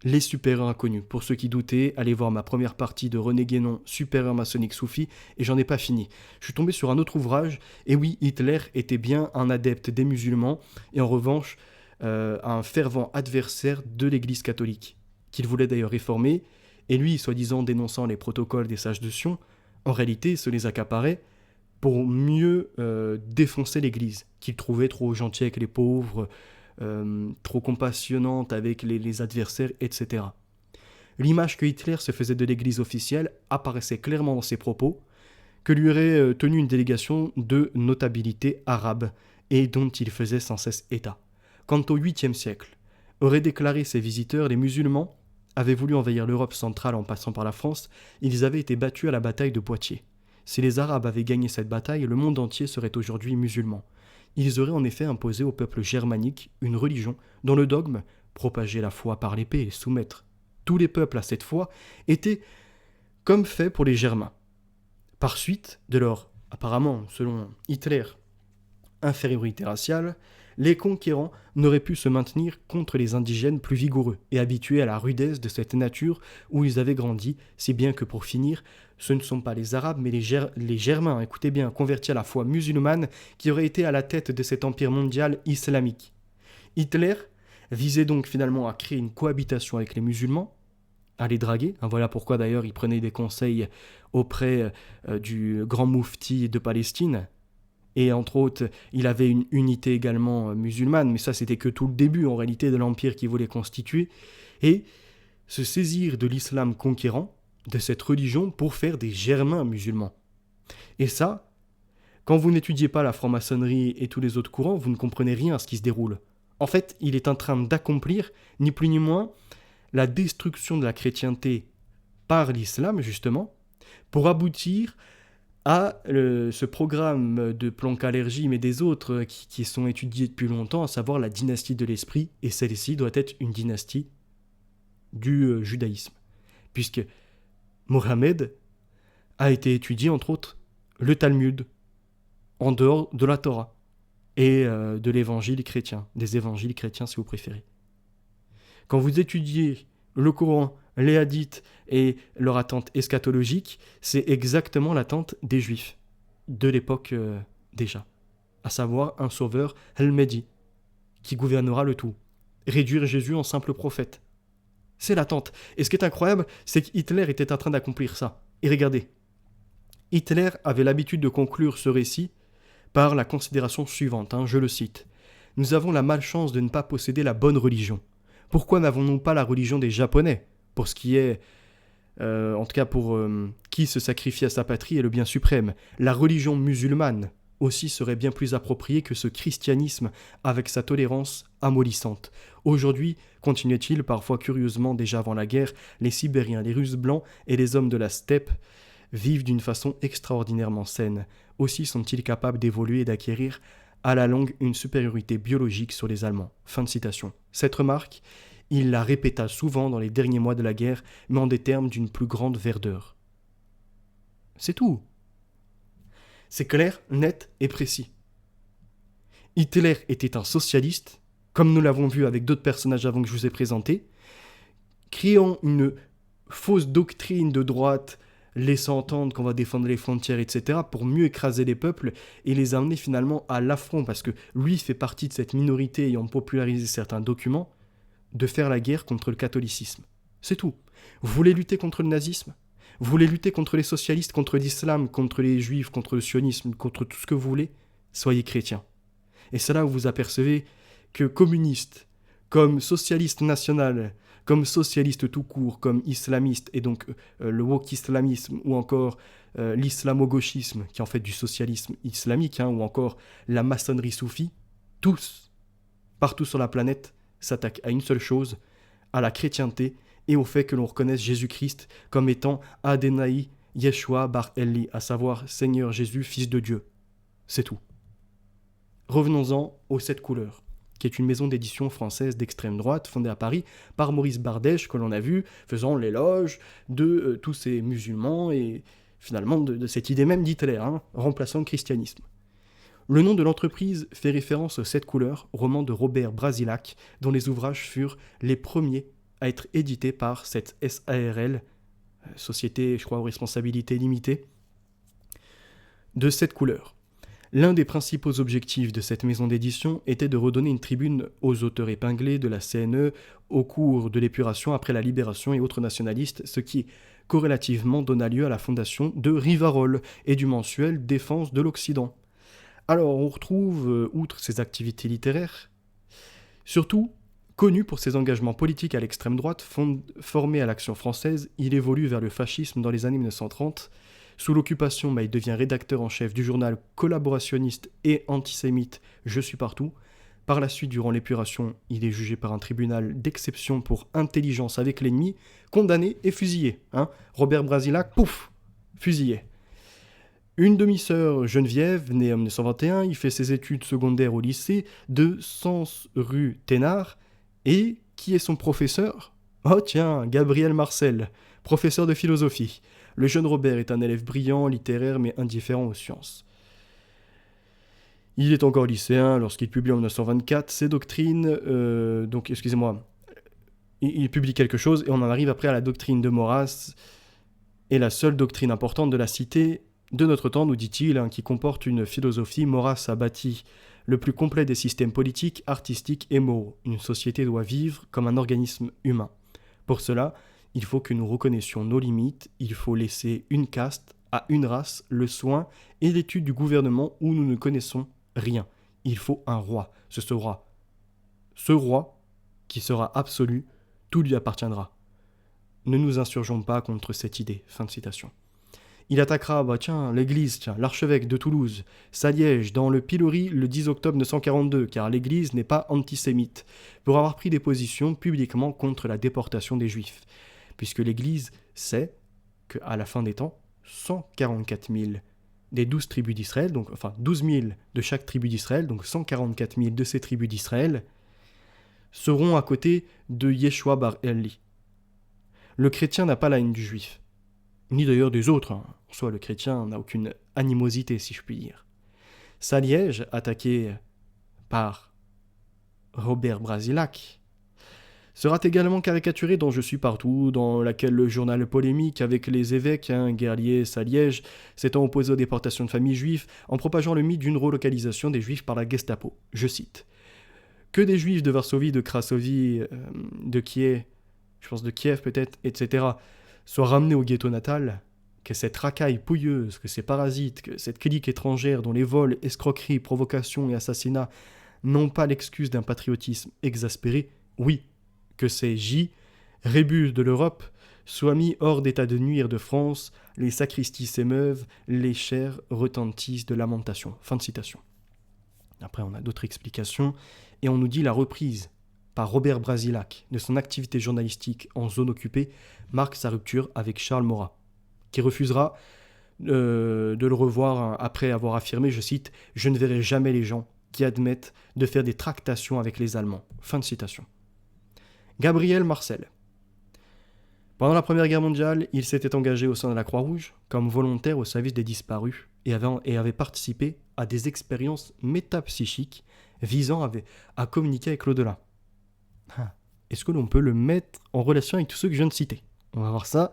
S1: Les supérieurs inconnus. Pour ceux qui doutaient, allez voir ma première partie de René Guénon, supérieur maçonnique soufi, et j'en ai pas fini. Je suis tombé sur un autre ouvrage, et oui, Hitler était bien un adepte des musulmans, et en revanche, un fervent adversaire de l'Église catholique, qu'il voulait d'ailleurs réformer, et lui, soi-disant dénonçant les protocoles des sages de Sion, en réalité se les accaparait pour mieux défoncer l'Église, qu'il trouvait trop gentille avec les pauvres, trop compassionnante avec les adversaires, etc. L'image que Hitler se faisait de l'Église officielle apparaissait clairement dans ses propos, que lui aurait tenu une délégation de notabilité arabe, et dont il faisait sans cesse état. Quant au 8e siècle, auraient déclaré ses visiteurs, les musulmans avaient voulu envahir l'Europe centrale en passant par la France, ils avaient été battus à la bataille de Poitiers. Si les Arabes avaient gagné cette bataille, le monde entier serait aujourd'hui musulman. Ils auraient en effet imposé au peuple germanique une religion dont le dogme, propager la foi par l'épée et soumettre tous les peuples à cette foi, était comme fait pour les Germains. Par suite de leur, apparemment, selon Hitler, infériorité raciale, les conquérants n'auraient pu se maintenir contre les indigènes plus vigoureux et habitués à la rudesse de cette nature où ils avaient grandi, si bien que pour finir, ce ne sont pas les Arabes mais les Germains, écoutez bien, convertis à la foi musulmane, qui auraient été à la tête de cet empire mondial islamique. Hitler visait donc finalement à créer une cohabitation avec les musulmans, à les draguer, voilà pourquoi d'ailleurs il prenait des conseils auprès du grand moufti de Palestine. Et entre autres, il avait une unité également musulmane, mais ça c'était que tout le début en réalité de l'empire qu'il voulait constituer, et se saisir de l'islam conquérant, de cette religion, pour faire des germains musulmans. Et ça, quand vous n'étudiez pas la franc-maçonnerie et tous les autres courants, vous ne comprenez rien à ce qui se déroule. En fait, il est en train d'accomplir, ni plus ni moins, la destruction de la chrétienté par l'islam, justement, pour aboutir à ce programme de Planck-Allergie, mais des autres qui sont étudiés depuis longtemps, à savoir la dynastie de l'esprit, et celle-ci doit être une dynastie du judaïsme, puisque Mohammed a été étudié, entre autres, le Talmud, en dehors de la Torah, et de l'évangile chrétien, des évangiles chrétiens si vous préférez. Quand vous étudiez le Coran, les hadiths et leur attente eschatologique, c'est exactement l'attente des Juifs, de l'époque déjà, à savoir un sauveur El-Mehdi, qui gouvernera le tout, réduire Jésus en simple prophète. C'est l'attente. Et ce qui est incroyable, c'est qu'Hitler était en train d'accomplir ça. Et regardez, Hitler avait l'habitude de conclure ce récit par la considération suivante, je le cite. « Nous avons la malchance de ne pas posséder la bonne religion. Pourquoi n'avons-nous pas la religion des Japonais, pour ce qui est, en tout cas pour qui se sacrifie à sa patrie et le bien suprême. La religion musulmane aussi serait bien plus appropriée que ce christianisme avec sa tolérance amollissante. Aujourd'hui, continuait-il, parfois curieusement déjà avant la guerre, les Sibériens, les Russes blancs et les hommes de la steppe vivent d'une façon extraordinairement saine. Aussi sont-ils capables d'évoluer et d'acquérir à la longue une supériorité biologique sur les Allemands. » Fin de citation. Cette remarque, il la répéta souvent dans les derniers mois de la guerre, mais en des termes d'une plus grande verdeur. C'est tout. C'est clair, net et précis. Hitler était un socialiste, comme nous l'avons vu avec d'autres personnages avant que je vous ai présentés, créant une fausse doctrine de droite, laissant entendre qu'on va défendre les frontières, etc., pour mieux écraser les peuples et les amener finalement à l'affront, parce que lui fait partie de cette minorité ayant popularisé certains documents, de faire la guerre contre le catholicisme. C'est tout. Vous voulez lutter contre le nazisme ? Vous voulez lutter contre les socialistes, contre l'islam, contre les juifs, contre le sionisme, contre tout ce que vous voulez ? Soyez chrétiens. Et c'est là où vous apercevez que communiste, comme socialiste national, comme socialiste tout court, comme islamiste, et donc le woke islamisme, ou encore l'islamo-gauchisme, qui est en fait du socialisme islamique, ou encore la maçonnerie soufie, tous, partout sur la planète, s'attaquent à une seule chose, à la chrétienté, et au fait que l'on reconnaisse Jésus-Christ comme étant Adonai Yeshua Bar Eli, à savoir Seigneur Jésus, Fils de Dieu. C'est tout. Revenons-en aux 7 couleurs, qui est une maison d'édition française d'extrême droite, fondée à Paris par Maurice Bardèche, que l'on a vu, faisant l'éloge de tous ces musulmans, et finalement de cette idée même d'Hitler, remplaçant le christianisme. Le nom de l'entreprise fait référence aux 7 couleurs, roman de Robert Brasillach, dont les ouvrages furent les premiers à être édités par cette SARL, Société, je crois, aux responsabilités limitées, de 7 couleurs. L'un des principaux objectifs de cette maison d'édition était de redonner une tribune aux auteurs épinglés de la CNE au cours de l'épuration après la Libération et autres nationalistes, ce qui, corrélativement, donna lieu à la fondation de Rivarol et du mensuel Défense de l'Occident. Alors, on retrouve, outre ses activités littéraires, surtout, connu pour ses engagements politiques à l'extrême droite, formé à l'Action française, il évolue vers le fascisme dans les années 1930. Sous l'occupation, il devient rédacteur en chef du journal collaborationniste et antisémite Je suis partout. Par la suite, durant l'épuration, il est jugé par un tribunal d'exception pour intelligence avec l'ennemi, condamné et fusillé. Robert Brasillach, pouf, fusillé. Une demi-sœur, Geneviève, née en 1921, il fait ses études secondaires au lycée de Sens rue Thénard. Et qui est son professeur ? Oh tiens, Gabriel Marcel, professeur de philosophie. Le jeune Robert est un élève brillant, littéraire, mais indifférent aux sciences. Il est encore lycéen lorsqu'il publie en 1924 ses doctrines, il publie quelque chose et on en arrive après à la doctrine de Maurras, et la seule doctrine importante de la cité de notre temps, nous dit-il, qui comporte une philosophie. Maurras a bâti le plus complet des systèmes politiques, artistiques et moraux. Une société doit vivre comme un organisme humain. Pour cela, il faut que nous reconnaissions nos limites, il faut laisser une caste à une race le soin et l'étude du gouvernement où nous ne connaissons rien. Il faut un roi. Ce roi qui sera absolu, tout lui appartiendra. Ne nous insurgeons pas contre cette idée. Fin de citation. Il attaquera, l'église, l'archevêque de Toulouse, Saliège, dans le pilori le 10 octobre 1942, car l'église n'est pas antisémite, pour avoir pris des positions publiquement contre la déportation des juifs, puisque l'église sait qu'à la fin des temps, 144 000 des 12 tribus d'Israël, donc enfin 12 000 de chaque tribu d'Israël, donc 144 000 de ces tribus d'Israël, seront à côté de Yeshua bar Eli. Le chrétien n'a pas la haine du juif, ni d'ailleurs des autres. En soi, le chrétien n'a aucune animosité, si je puis dire. Saliège, attaqué par Robert Brasillach, sera également caricaturé dans Je suis partout, dans laquelle le journal polémique avec les évêques, Guerlier, Saliège, s'étant opposé aux déportations de familles juives en propageant le mythe d'une relocalisation des juifs par la Gestapo. Je cite. Que des juifs de Varsovie, de Cracovie, de Kiev, je pense de Kiev peut-être, etc., soient ramenés au ghetto natal, que cette racaille pouilleuse, que ces parasites, que cette clique étrangère dont les vols, escroqueries, provocations et assassinats n'ont pas l'excuse d'un patriotisme exaspéré, oui, que ces rébus de l'Europe, soient mis hors d'état de nuire de France, les sacristies s'émeuvent, les chairs retentissent de lamentations. Fin de citation. Après, on a d'autres explications, et on nous dit la reprise par Robert Brasillach de son activité journalistique en zone occupée marque sa rupture avec Charles Maurras, qui refusera de le revoir après avoir affirmé, je cite, « Je ne verrai jamais les gens qui admettent de faire des tractations avec les Allemands. » Fin de citation. Gabriel Marcel. Pendant la Première Guerre mondiale, il s'était engagé au sein de la Croix-Rouge comme volontaire au service des disparus et avait participé à des expériences métapsychiques visant à communiquer avec l'au-delà. Est-ce que l'on peut le mettre en relation avec tous ceux que je viens de citer ? On va voir ça.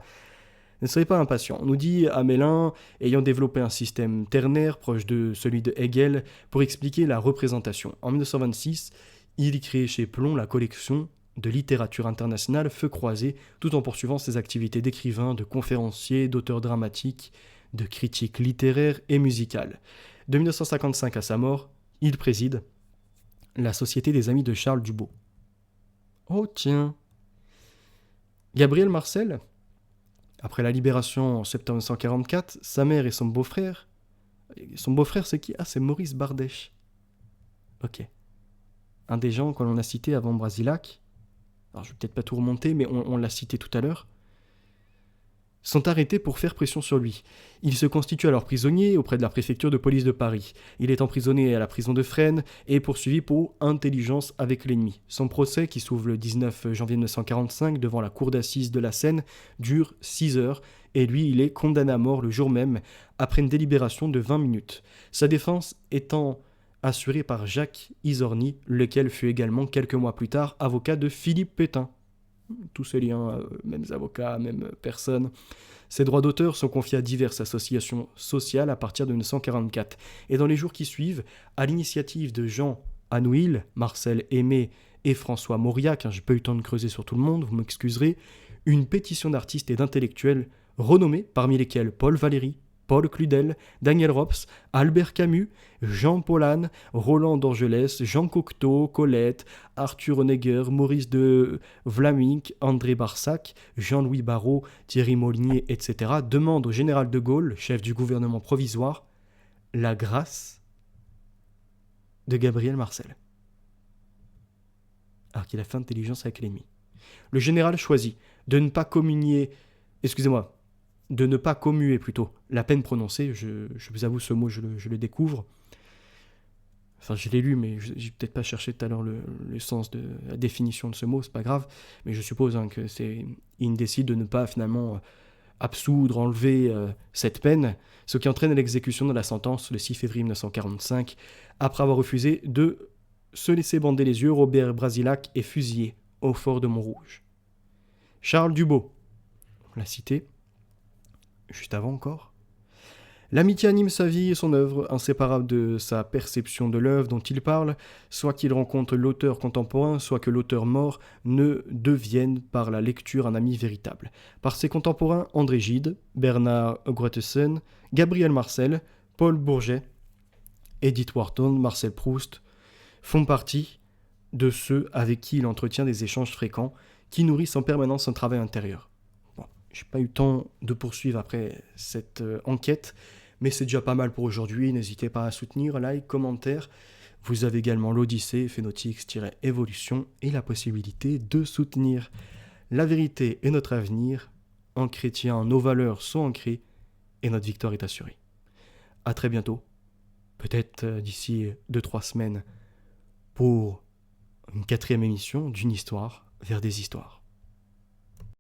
S1: Ne soyez pas impatients. On nous dit Amelin, ayant développé un système ternaire proche de celui de Hegel pour expliquer la représentation. En 1926, il crée chez Plon la collection de littérature internationale Feu croisé, tout en poursuivant ses activités d'écrivain, de conférencier, d'auteur dramatique, de critique littéraire et musicale. De 1955 à sa mort, il préside la Société des Amis de Charles Dubos. Oh tiens. Gabriel Marcel, après la libération en septembre 1944, sa mère et son beau-frère c'est qui ? Ah, c'est Maurice Bardèche. Ok. Un des gens qu'on a cité avant Brasillach, alors je vais peut-être pas tout remonter, mais on l'a cité tout à l'heure, sont arrêtés pour faire pression sur lui. Il se constitue alors prisonnier auprès de la préfecture de police de Paris. Il est emprisonné à la prison de Fresnes et poursuivi pour intelligence avec l'ennemi. Son procès, qui s'ouvre le 19 janvier 1945 devant la cour d'assises de la Seine, dure 6 heures et lui, il est condamné à mort le jour même après une délibération de 20 minutes. Sa défense étant assurée par Jacques Isorni, lequel fut également quelques mois plus tard avocat de Philippe Pétain. Tous ces liens, mêmes avocats, même personnes. Ces droits d'auteur sont confiés à diverses associations sociales à partir de 1944. Et dans les jours qui suivent, à l'initiative de Jean Anouilh, Marcel Aimé et François Mauriac, j'ai pas eu le temps de creuser sur tout le monde, vous m'excuserez, une pétition d'artistes et d'intellectuels renommés, parmi lesquels Paul Valéry, Paul Claudel, Daniel Rops, Albert Camus, Jean Paulan, Roland d'Angelès, Jean Cocteau, Colette, Arthur Honegger, Maurice de Vlaminck, André Barsac, Jean-Louis Barrault, Thierry Molinier, etc. demandent au général de Gaulle, chef du gouvernement provisoire, la grâce de Gabriel Marcel, alors qu'il a fait intelligence avec l'ennemi. Le général choisit de ne pas commuer la peine prononcée, je vous avoue ce mot, je le découvre. Enfin, je l'ai lu, mais j'ai peut-être pas cherché tout à l'heure le sens de la définition de ce mot, c'est pas grave, mais je suppose que il décide de ne pas finalement absoudre, enlever cette peine, ce qui entraîne l'exécution de la sentence le 6 février 1945, après avoir refusé de se laisser bander les yeux. Robert Brasillach est fusillé au fort de Montrouge. Charles Dubos, on l'a cité, juste avant encore. L'amitié anime sa vie et son œuvre, inséparable de sa perception de l'œuvre dont il parle, soit qu'il rencontre l'auteur contemporain, soit que l'auteur mort ne devienne par la lecture un ami véritable. Par ses contemporains, André Gide, Bernard Grotesen, Gabriel Marcel, Paul Bourget, Edith Wharton, Marcel Proust font partie de ceux avec qui il entretient des échanges fréquents qui nourrissent en permanence un travail intérieur. Je n'ai pas eu le temps de poursuivre après cette enquête, mais c'est déjà pas mal pour aujourd'hui. N'hésitez pas à soutenir, like, commentaire. Vous avez également l'Odyssée, Phénotix-Évolution et la possibilité de soutenir. La vérité est notre avenir. En chrétien, nos valeurs sont ancrées et notre victoire est assurée. à très bientôt, peut-être d'ici 2-3 semaines, pour une 4e émission d'une histoire vers des histoires.